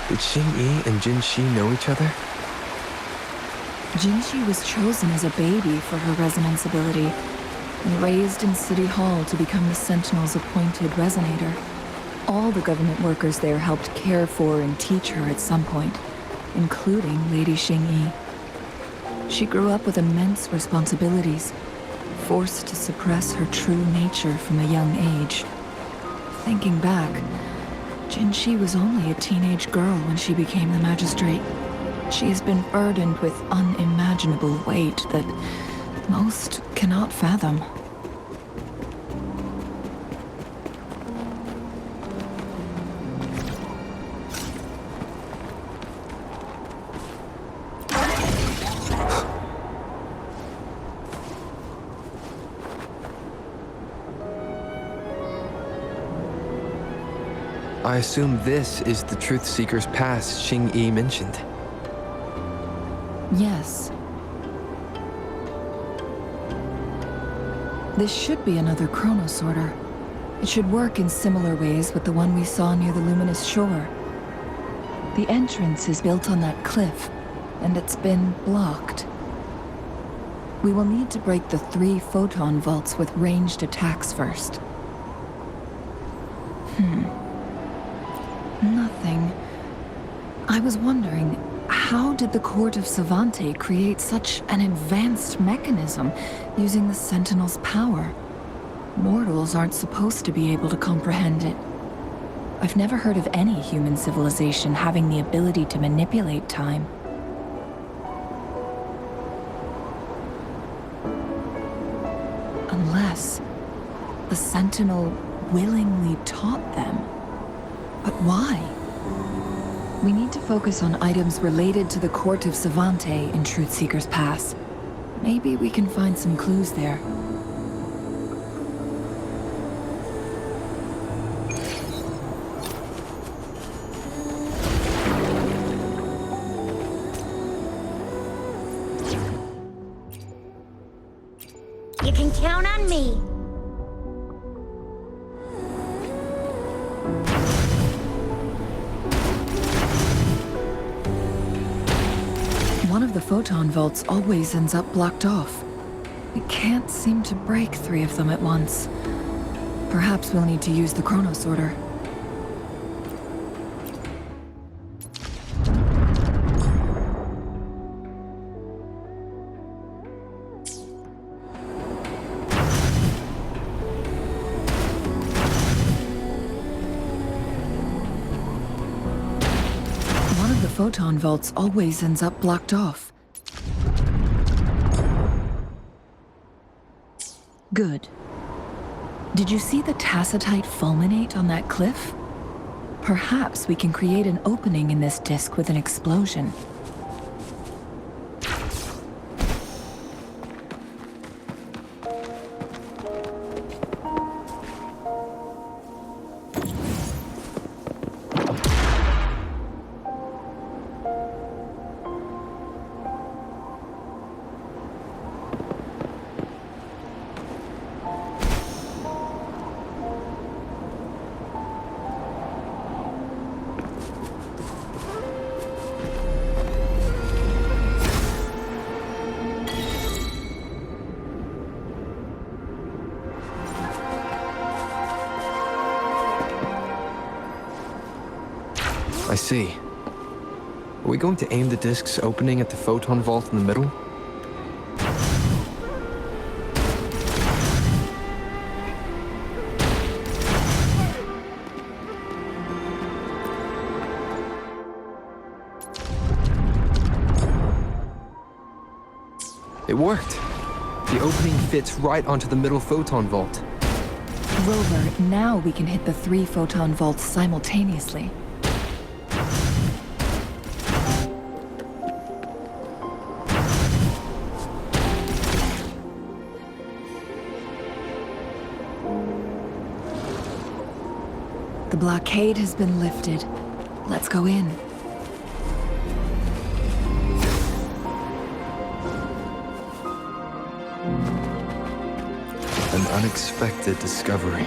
B: Did Xingyi and Jinxi know each other?
H: Jinxi was chosen as a baby for her resonance ability, and raised in City Hall to become the Sentinel's appointed resonator. All the government workers there helped care for and teach her at some point, including Lady Xingyi. She grew up with immense responsibilities, forced to suppress her true nature from a young age. Thinking back, Jinxi was only a teenage girl when she became the magistrate. She has been burdened with unimaginable weight that most cannot fathom.
B: I assume this is the Truth Seeker's Pass Xingyi mentioned.
H: Yes. This should be another chronosorter. It should work in similar ways with the one we saw near the luminous shore. The entrance is built on that cliff, and it's been blocked. We will need to break the 3 photon vaults with ranged attacks first. Nothing. I was wondering, how did the Court of Savante create such an advanced mechanism using the Sentinel's power? Mortals aren't supposed to be able to comprehend it. I've never heard of any human civilization having the ability to manipulate time. Unless the Sentinel willingly taught them. But why? We need to focus on items related to the Court of Savante in Truth Seeker's Pass. Maybe we can find some clues there.
D: count on me.
H: One of the photon vaults always ends up blocked off. We can't seem to break 3 of them at once. Perhaps we'll need to use the chrono sorter. One of the photon vaults always ends up blocked off. Good. Did you see the tacitite fulminate on that cliff? Perhaps we can create an opening in this disk with an explosion.
B: I see. Are we going to aim the disk's opening at the photon vault in the middle? It worked! The opening fits right onto the middle photon vault.
H: Rover, now we can hit the 3 photon vaults simultaneously. The blockade has been lifted. Let's go in.
B: An unexpected discovery.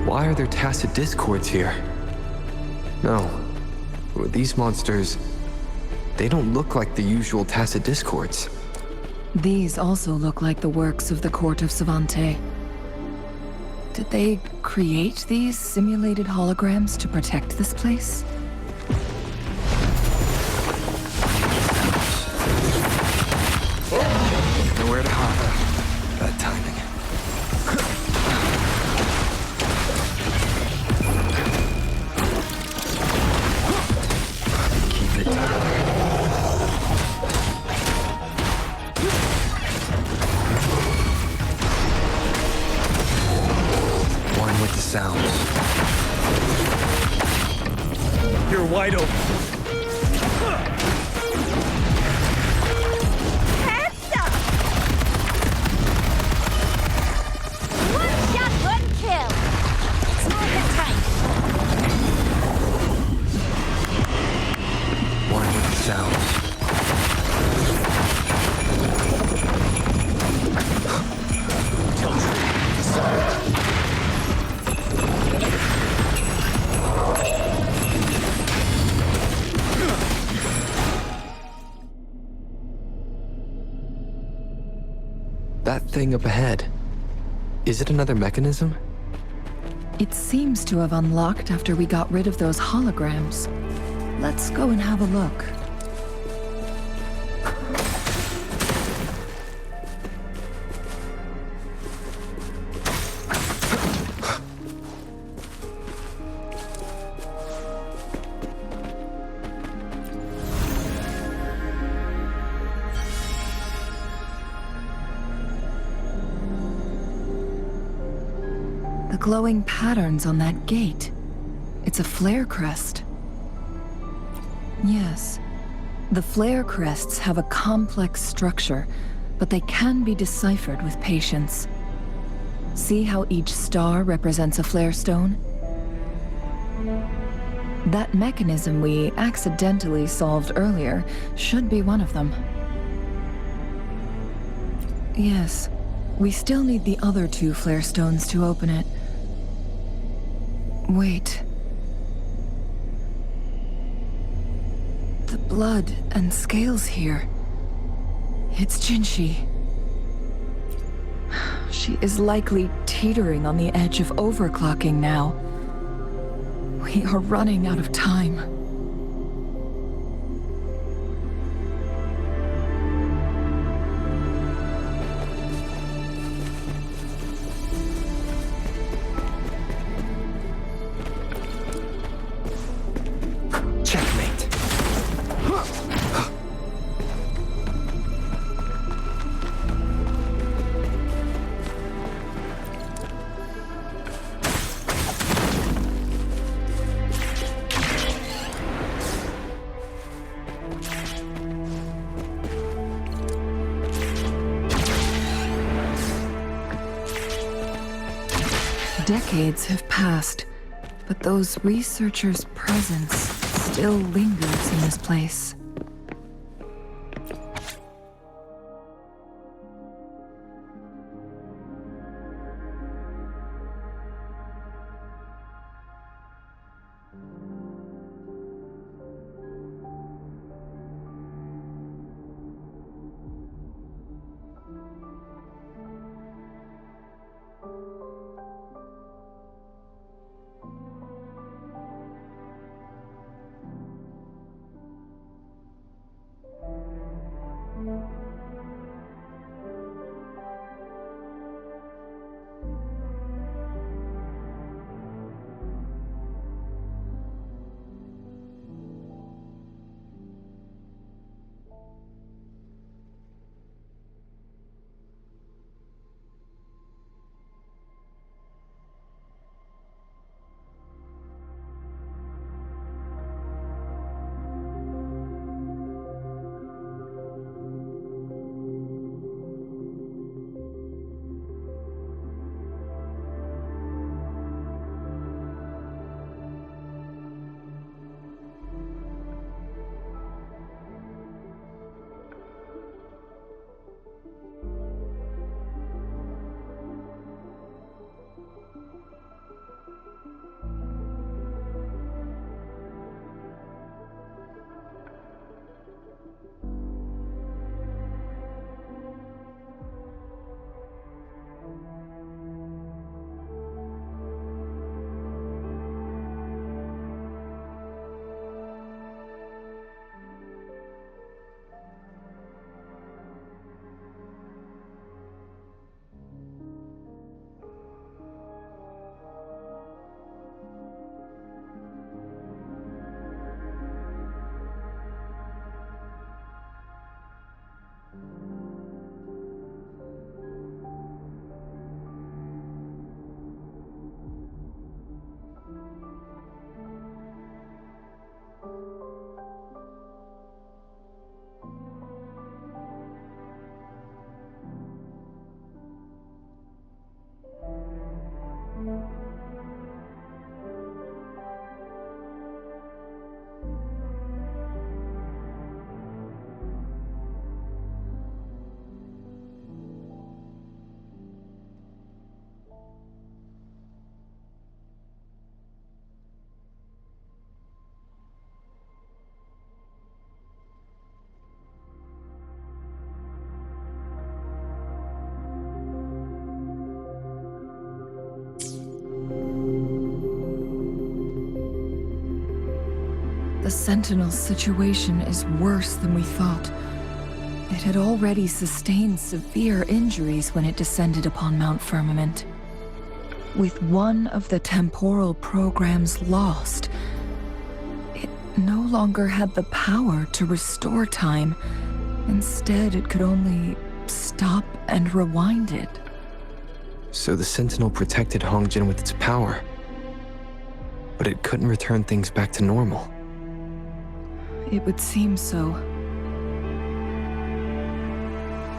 B: Why are there tacit discords here? No. These monsters, they don't look like the usual tacit discords.
H: These also look like the works of the court of Savante. Did they create these simulated holograms to protect this place?
B: Nowhere to hide. Bad timing. Keep it down. One with the sounds.
E: You're wide open.
B: That thing up ahead. Is it another mechanism?
H: It seems to have unlocked after we got rid of those holograms. Let's go and have a look. The glowing patterns on that gate. It's a flare crest. Yes. The flare crests have a complex structure, but they can be deciphered with patience. See how each star represents a flare stone? That mechanism we accidentally solved earlier should be one of them. Yes, we still need the other 2 flare stones to open it. Wait. The blood and scales here. It's Jinshi. She is likely teetering on the edge of overclocking now. We are running out of time.
B: Checkmate.
H: Decades have passed, but those researchers' presence still lingers in this place. The Sentinel's situation is worse than we thought. It had already sustained severe injuries when it descended upon Mount Firmament. With one of the temporal programs lost, it no longer had the power to restore time. Instead, it could only stop and rewind it.
B: So the Sentinel protected Hongjin with its power, but it couldn't return things back to normal.
H: It would seem so.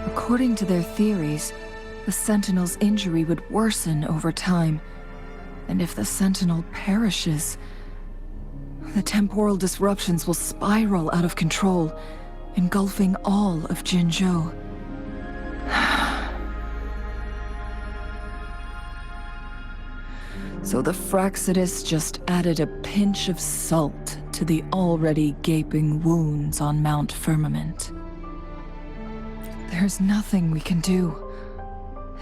H: According to their theories, the Sentinel's injury would worsen over time. And if the Sentinel perishes, the temporal disruptions will spiral out of control, engulfing all of Jinzhou. So the Fractsidus just added a pinch of salt to the already gaping wounds on Mount Firmament. There's nothing we can do.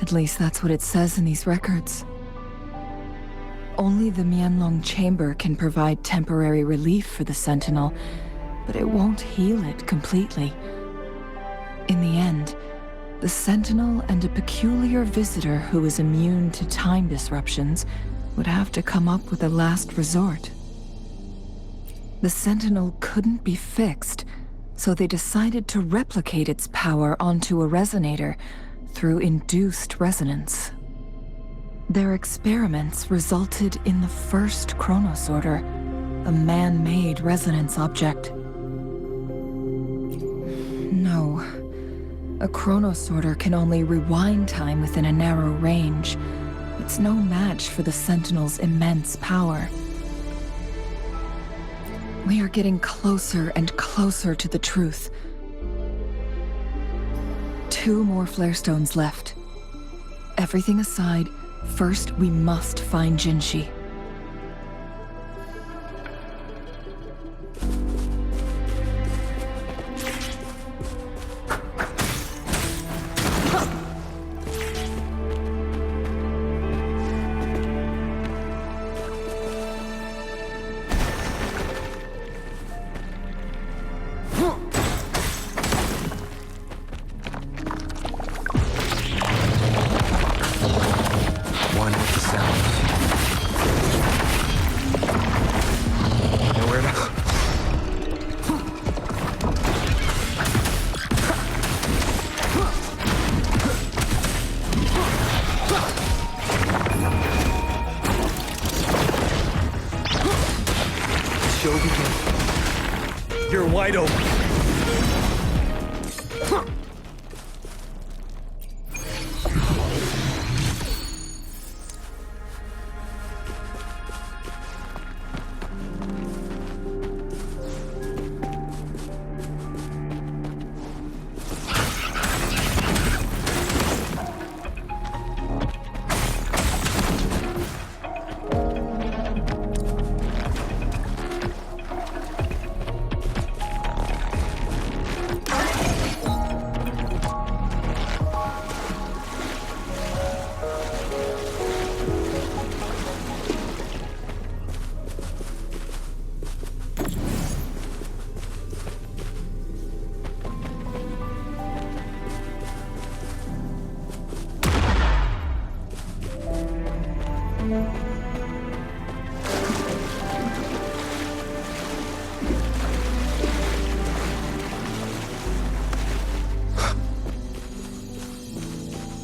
H: At least that's what it says in these records. Only the Huanglong chamber can provide temporary relief for the Sentinel, but it won't heal it completely. In the end, the Sentinel and a peculiar visitor who is immune to time disruptions would have to come up with a last resort. The Sentinel couldn't be fixed, so they decided to replicate its power onto a resonator through induced resonance. Their experiments resulted in the first chronosorter, a man-made resonance object. No, a chronosorter can only rewind time within a narrow range. It's no match for the Sentinel's immense power. We are getting closer and closer to the truth. 2 more flare stones left. Everything aside, first we must find Jinshi.
E: You're wide open.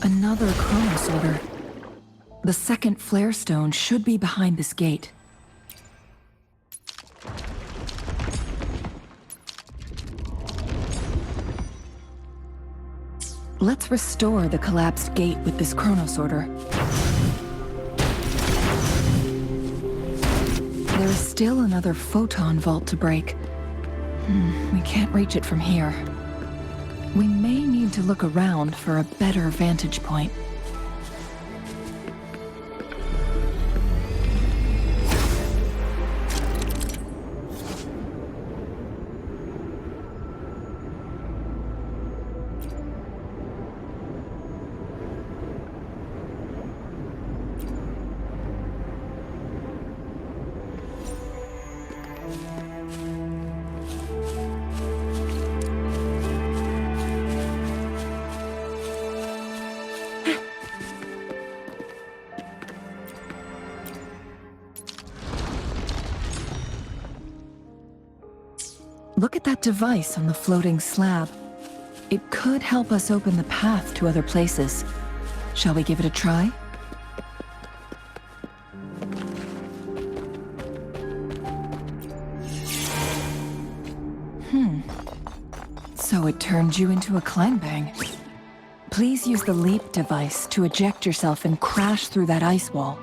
E: Another chronosorter. The second flare stone should be behind this gate. Let's restore the collapsed gate with this chronosorter. There is still another photon vault to break. We can't reach it from here. We may need to look around for a better vantage point. Look at that device on the floating slab. It could help us open the path to other places. Shall we give it a try? So it turned you into a clangbang.
H: Please use the leap device to eject yourself and crash through that ice wall.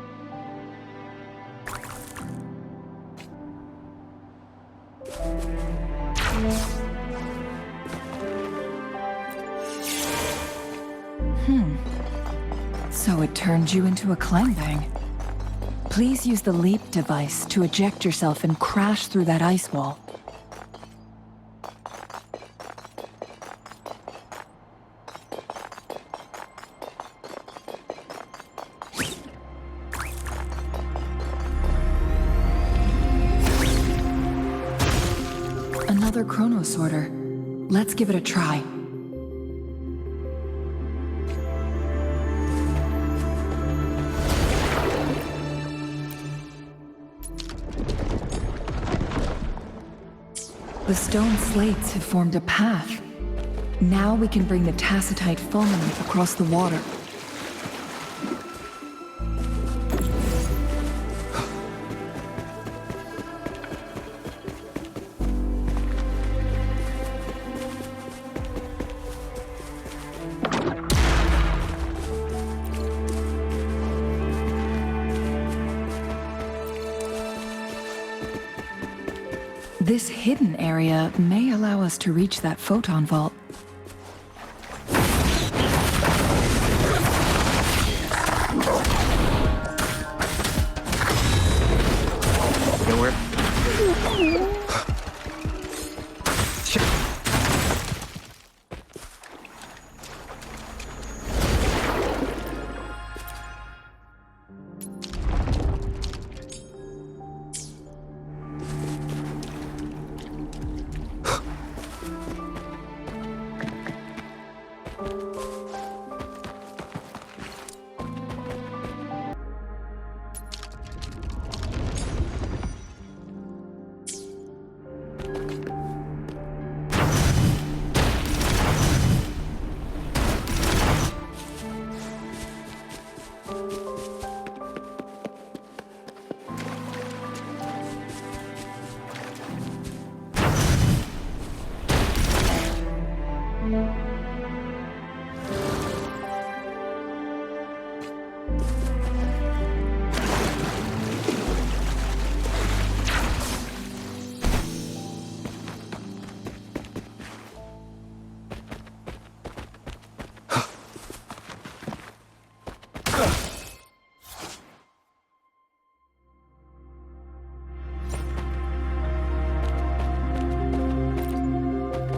H: So it turned you into a clangbang. Please use the leap device to eject yourself and crash through that ice wall. Another chrono sorter. Let's give it a try. The stone slates have formed a path. Now we can bring the tacitite Firmament across the water. This hidden area may allow us to reach that photon vault.
B: Nowhere.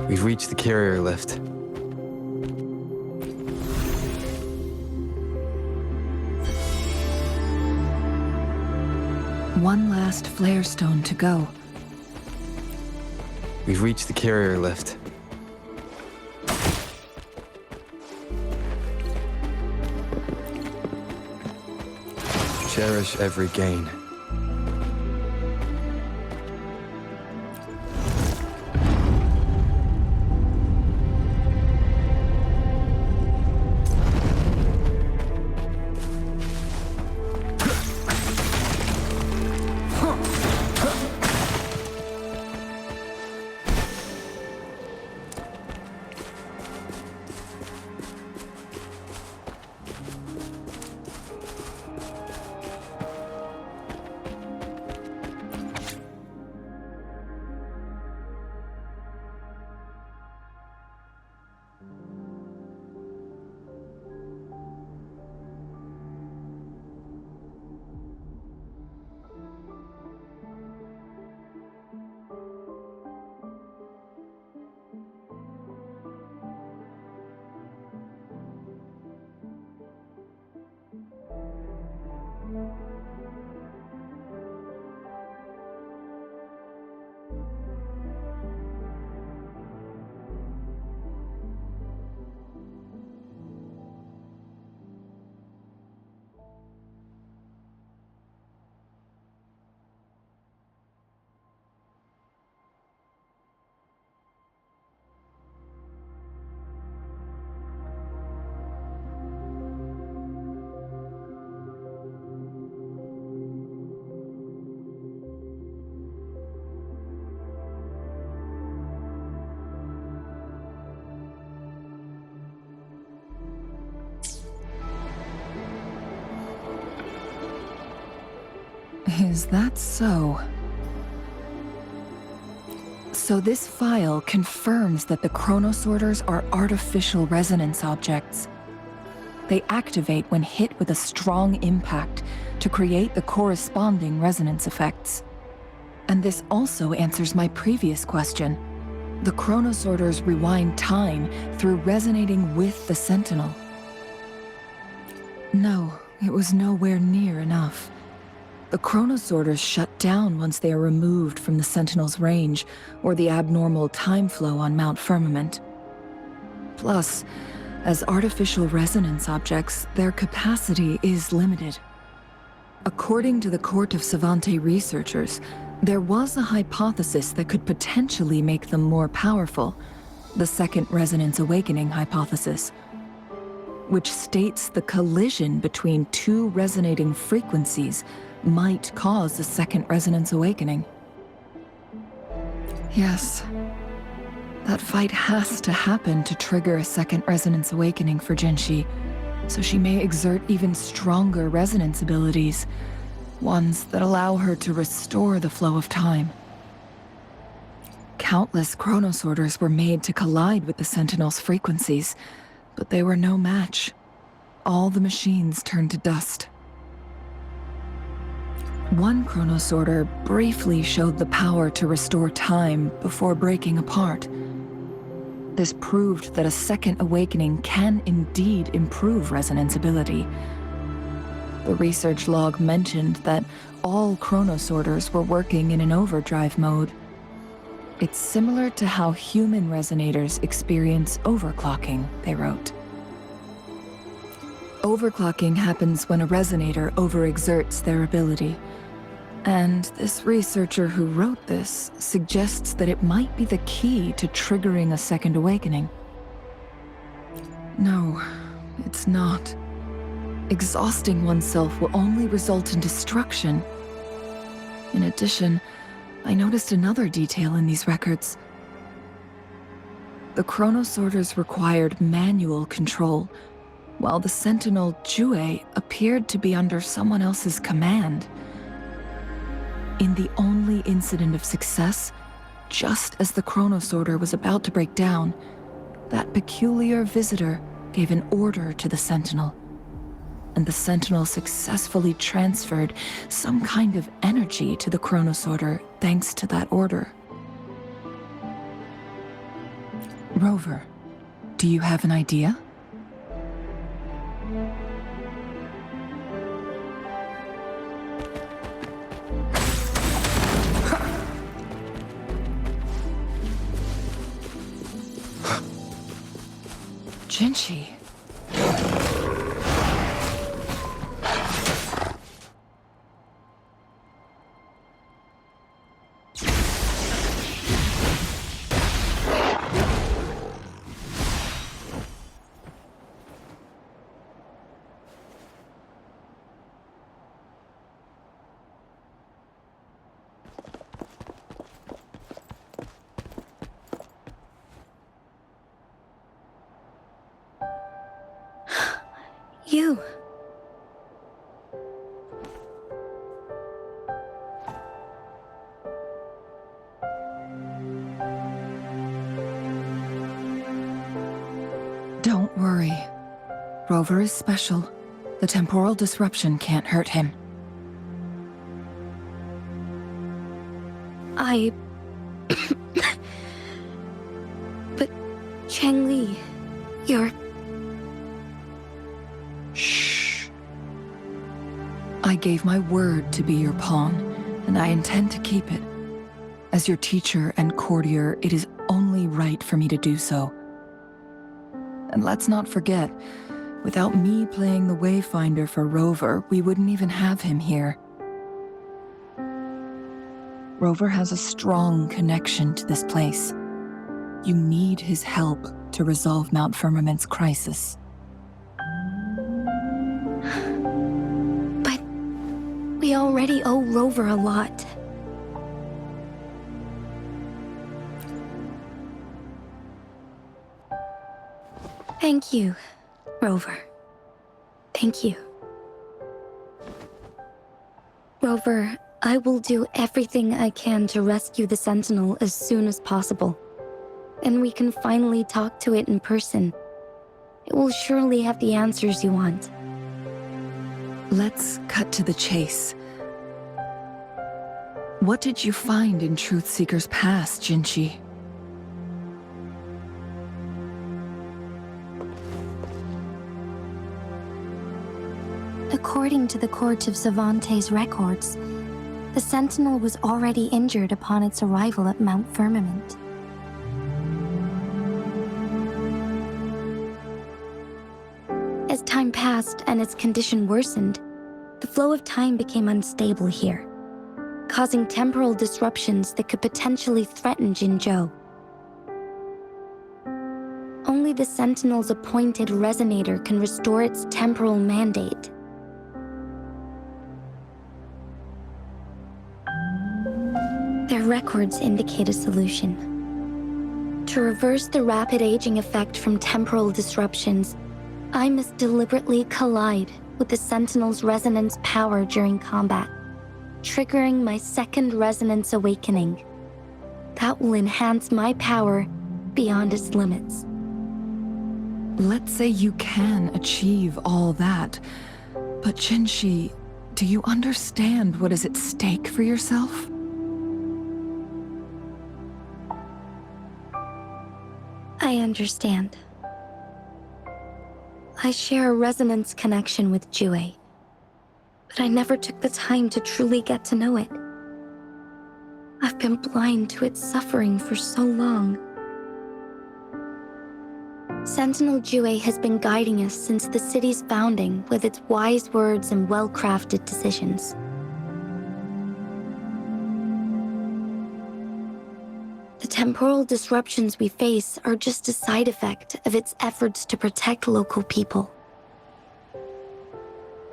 B: We've reached the carrier lift.
H: One last flare stone to go.
B: We've reached the carrier lift. Cherish every gain.
H: Is that so? So this file confirms that the chronosorters are artificial resonance objects. They activate when hit with a strong impact to create the corresponding resonance effects. And this also answers my previous question. The chronosorters rewind time through resonating with the Sentinel. No, it was nowhere near enough. The chronosorters shut down once they are removed from the Sentinel's range or the abnormal time flow on Mount Firmament. Plus, as artificial resonance objects, their capacity is limited. According to the Court of Savante researchers, there was a hypothesis that could potentially make them more powerful, the Second Resonance Awakening hypothesis, which states the collision between two resonating frequencies might cause a Second Resonance Awakening. Yes. That fight has to happen to trigger a Second Resonance Awakening for Jinshi, so she may exert even stronger resonance abilities, ones that allow her to restore the flow of time. Countless chronosorters were made to collide with the Sentinel's frequencies, but they were no match. All the machines turned to dust. One chronosorter briefly showed the power to restore time before breaking apart. This proved that a second awakening can indeed improve resonance ability. The research log mentioned that all chronosorters were working in an overdrive mode. It's similar to how human resonators experience overclocking, they wrote. Overclocking happens when a resonator overexerts their ability. And this researcher who wrote this suggests that it might be the key to triggering a second awakening. No, it's not. Exhausting oneself will only result in destruction. In addition, I noticed another detail in these records. The chronosorters required manual control, while the Sentinel Jue appeared to be under someone else's command. In the only incident of success, just as the chronosorter was about to break down, that peculiar visitor gave an order to the Sentinel. And the Sentinel successfully transferred some kind of energy to the chronosorter thanks to that order. Rover, do you have an idea? Jinshi.
K: You.
H: Don't worry. Rover is special. The temporal disruption can't hurt him.
K: But Changli, you're...
H: Shh. I gave my word to be your pawn, and I intend to keep it. As your teacher and courtier, it is only right for me to do so. And let's not forget, without me playing the Wayfinder for Rover, we wouldn't even have him here. Rover has a strong connection to this place. You need his help to resolve Mount Firmament's crisis.
K: But we already owe Rover a lot. Thank you, Rover. Thank you. Rover, I will do everything I can to rescue the Sentinel as soon as possible. And we can finally talk to it in person. It will surely have the answers you want.
H: Let's cut to the chase. What did you find in Truthseeker's past, Jinshi?
K: According to the Court of Savante's records, the Sentinel was already injured upon its arrival at Mount Firmament. As time passed and its condition worsened, the flow of time became unstable here, causing temporal disruptions that could potentially threaten Jinzhou. Only the Sentinel's appointed resonator can restore its temporal mandate. Their records indicate a solution. To reverse the rapid aging effect from temporal disruptions, I must deliberately collide with the Sentinel's resonance power during combat, triggering my second resonance awakening. That will enhance my power beyond its limits.
H: Let's say you can achieve all that, but Jinshi, do you understand what is at stake for yourself?
K: I understand. I share a resonance connection with Jue, but I never took the time to truly get to know it. I've been blind to its suffering for so long. Sentinel Jue has been guiding us since the city's founding with its wise words and well-crafted decisions. The temporal disruptions we face are just a side effect of its efforts to protect local people.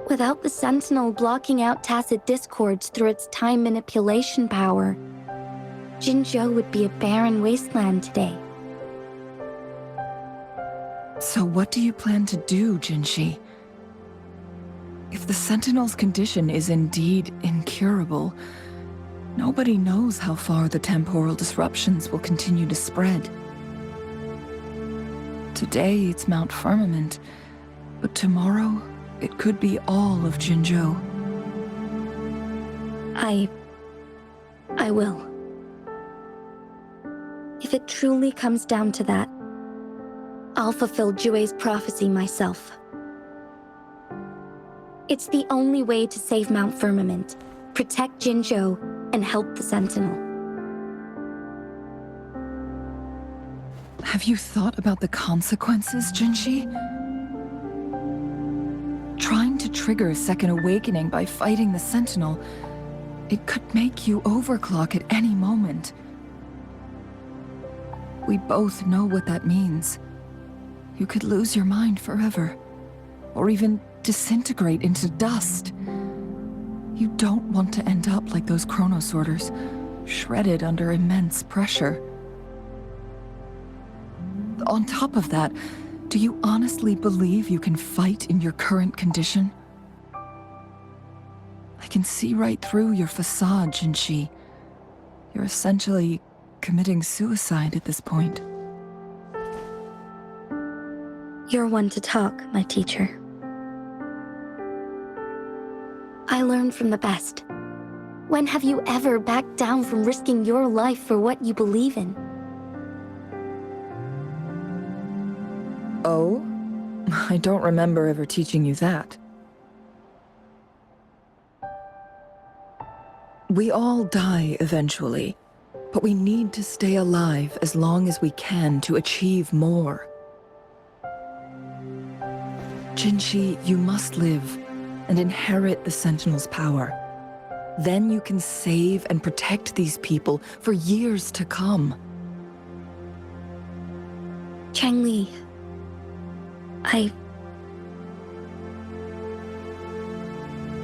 K: Without the Sentinel blocking out tacit discords through its time manipulation power, Jinzhou would be a barren wasteland today.
H: So what do you plan to do, Jinshi? If the Sentinel's condition is indeed incurable, nobody knows how far the temporal disruptions will continue to spread. Today it's Mount Firmament, but tomorrow it could be all of Jinzhou.
K: I will. If it truly comes down to that, I'll fulfill Jue's prophecy myself. It's the only way to save Mount Firmament, protect Jinzhou, and help the Sentinel.
H: Have you thought about the consequences, Jinshi? Trying to trigger a second awakening by fighting the Sentinel, it could make you overclock at any moment. We both know what that means. You could lose your mind forever, or even disintegrate into dust. You don't want to end up like those chronosorters, shredded under immense pressure. On top of that, do you honestly believe you can fight in your current condition? I can see right through your facade, Jinshi. You're essentially committing suicide at this point.
K: You're one to talk, my teacher. I learned from the best. When have you ever backed down from risking your life for what you believe in?
H: Oh? I don't remember ever teaching you that. We all die eventually, but we need to stay alive as long as we can to achieve more. Jinshi, you must live and inherit the Sentinel's power. Then you can save and protect these people for years to come.
K: Changli,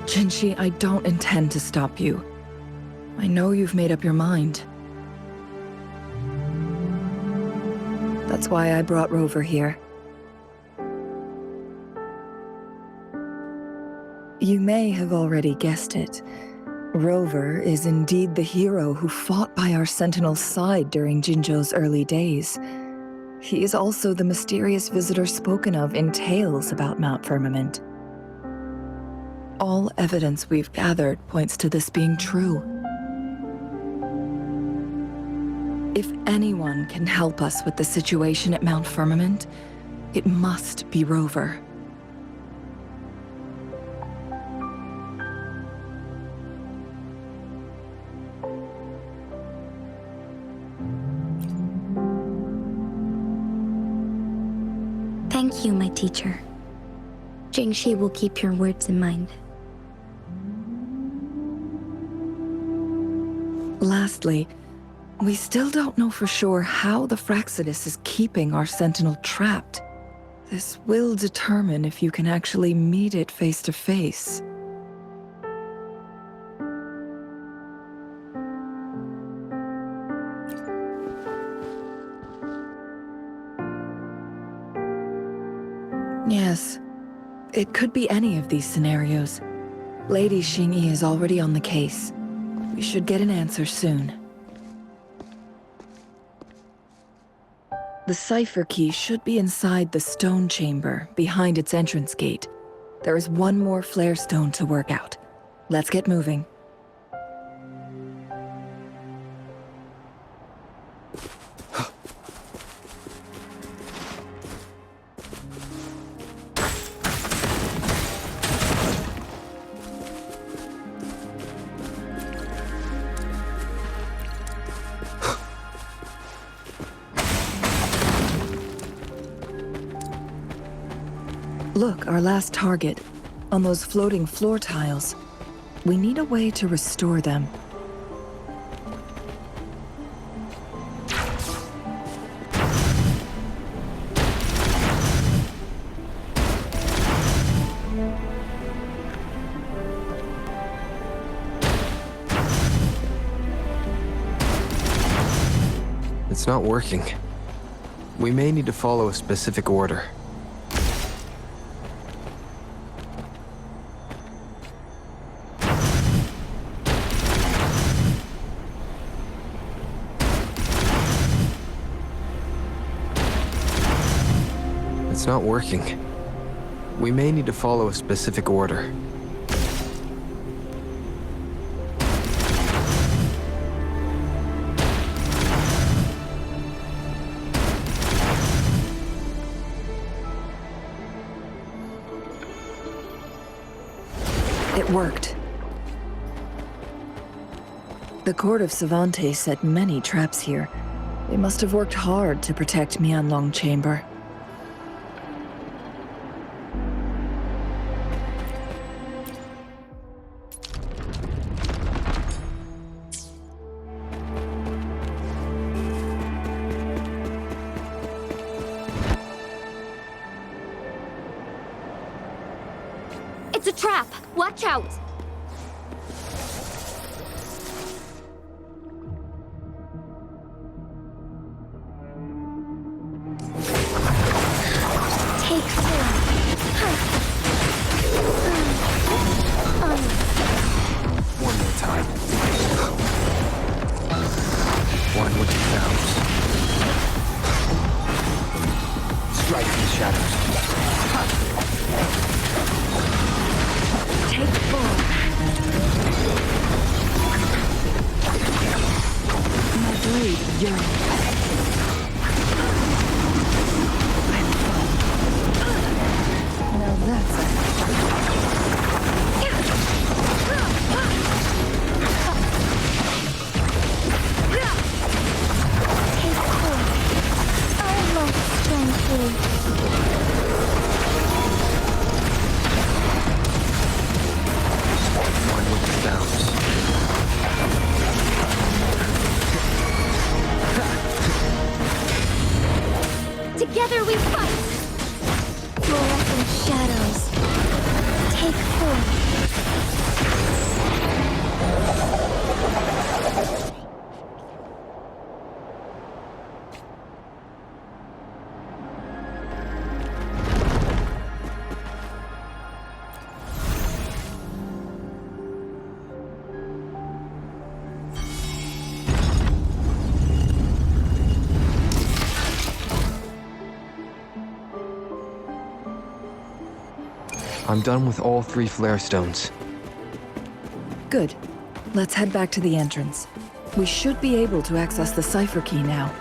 H: Jinshi, I don't intend to stop you. I know you've made up your mind. That's why I brought Rover here. You may have already guessed it. Rover is indeed the hero who fought by our Sentinel's side during Jinzhou's early days. He is also the mysterious visitor spoken of in tales about Mount Firmament. All evidence we've gathered points to this being true. If anyone can help us with the situation at Mount Firmament, it must be Rover.
K: Thank you, my teacher. Jingxi will keep your words in mind.
H: Lastly, we still don't know for sure how the Fraxidus is keeping our Sentinel trapped. This will determine if you can actually meet it face to face. Yes, it could be any of these scenarios. Lady Xingyi is already on the case. We should get an answer soon. The cipher key should be inside the stone chamber, behind its entrance gate. There is one more flare stone to work out. Let's get moving. Look, our last target, on those floating floor tiles. We need a way to restore them.
B: It's not working. We may need to follow a specific order. It's not working. We may need to follow a specific order.
H: It worked. The court of Savantes set many traps here. They must have worked hard to protect Huanglong Chamber.
D: It's a trap! Watch out!
K: Take 4.
B: One more time. One with the sounds. Strike in the shadows.
K: Take 4.
H: My blade yearns. Now that's it.
K: Almost strengthful.
B: One with the sounds.
D: Together we fight!
K: Fluorescent shadows. Take 4.
B: I'm done with all 3 flare stones.
E: Good. Let's head back to the entrance. We should be able to access the cipher key now.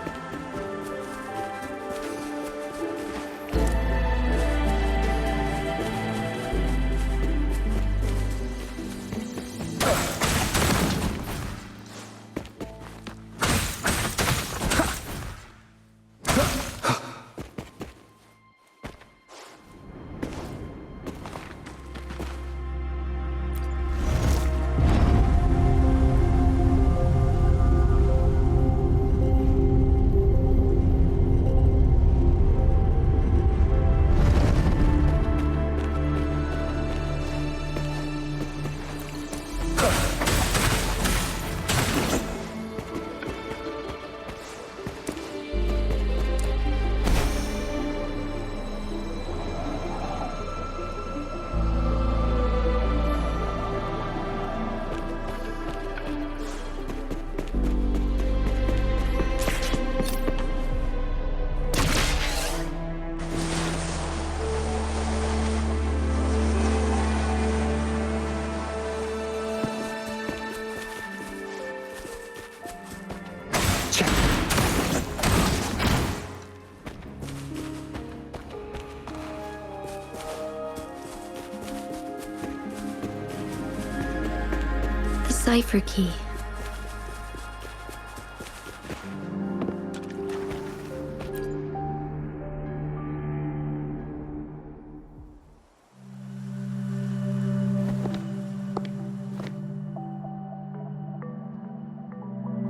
K: Cipher key.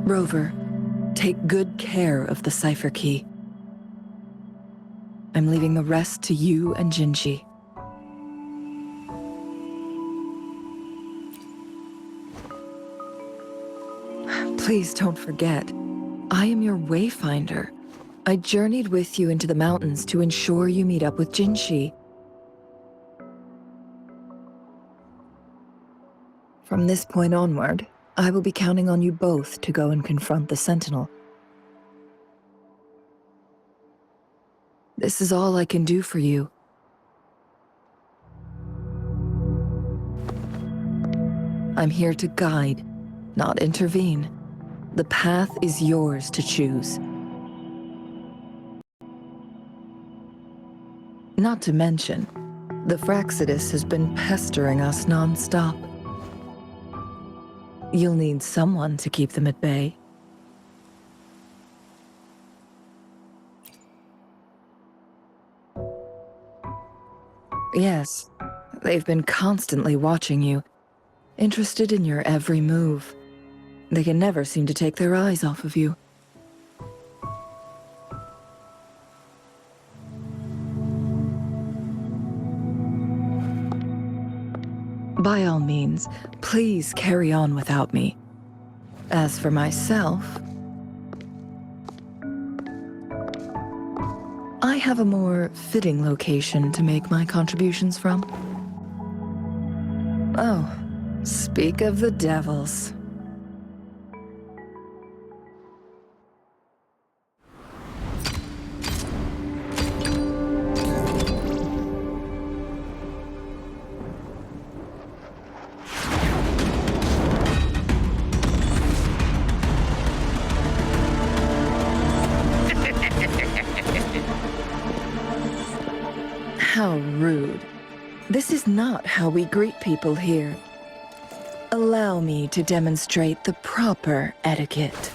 E: Rover, take good care of the cipher key. I'm leaving the rest to you and Jinji. Please don't forget, I am your wayfinder. I journeyed with you into the mountains to ensure you meet up with Jinji. From this point onward, I will be counting on you both to go and confront the Sentinel. This is all I can do for you. I'm here to guide, not intervene. The path is yours to choose. Not to mention, the Fraxidus has been pestering us non-stop. You'll need someone to keep them at bay. Yes, they've been constantly watching you, interested in your every move. They can never seem to take their eyes off of you. By all means, please carry on without me. As for myself, I have a more fitting location to make my contributions from. Oh, speak of the devils. How rude. This is not how we greet people here. Allow me to demonstrate the proper etiquette.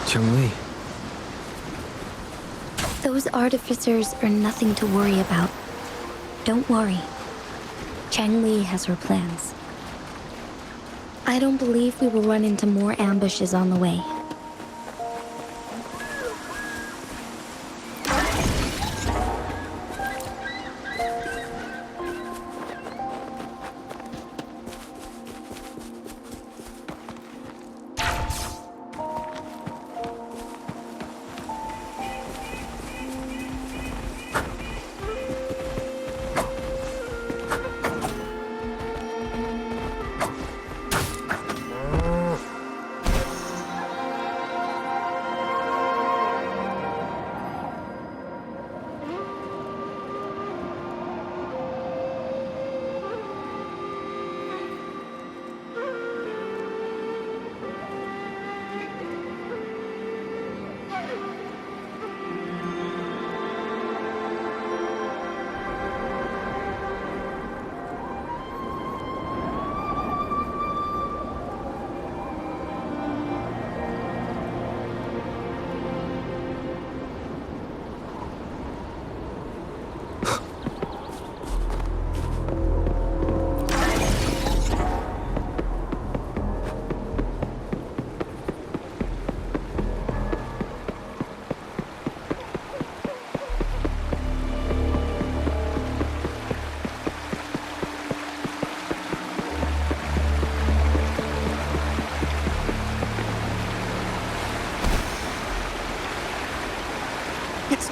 B: Chun-Li.
K: Those artificers are nothing to worry about. Don't worry. Chang-Li has her plans. I don't believe we will run into more ambushes on the way.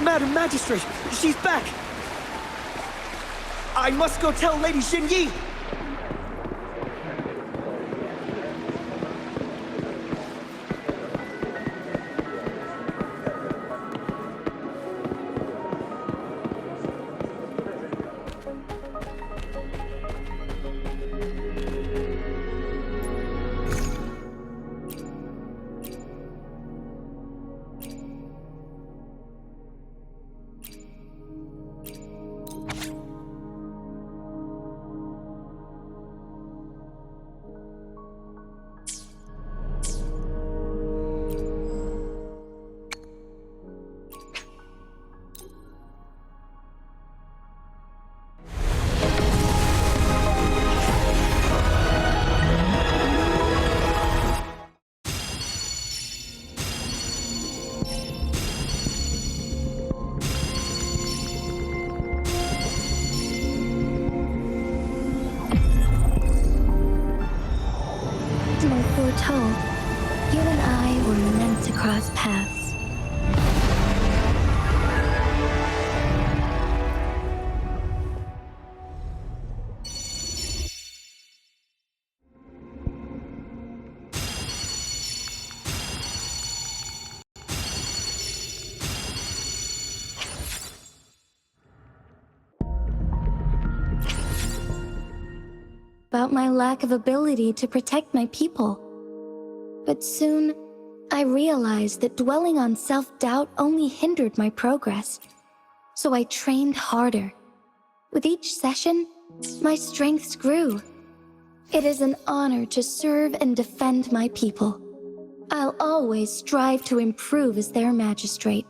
L: Madam Magistrate, she's back! I must go tell Lady Xinyi!
K: Foretold, you and I were meant to cross paths. About my lack of ability to protect my people. But soon, I realized that dwelling on self-doubt only hindered my progress. So I trained harder. With each session, my strengths grew. It is an honor to serve and defend my people. I'll always strive to improve as their magistrate.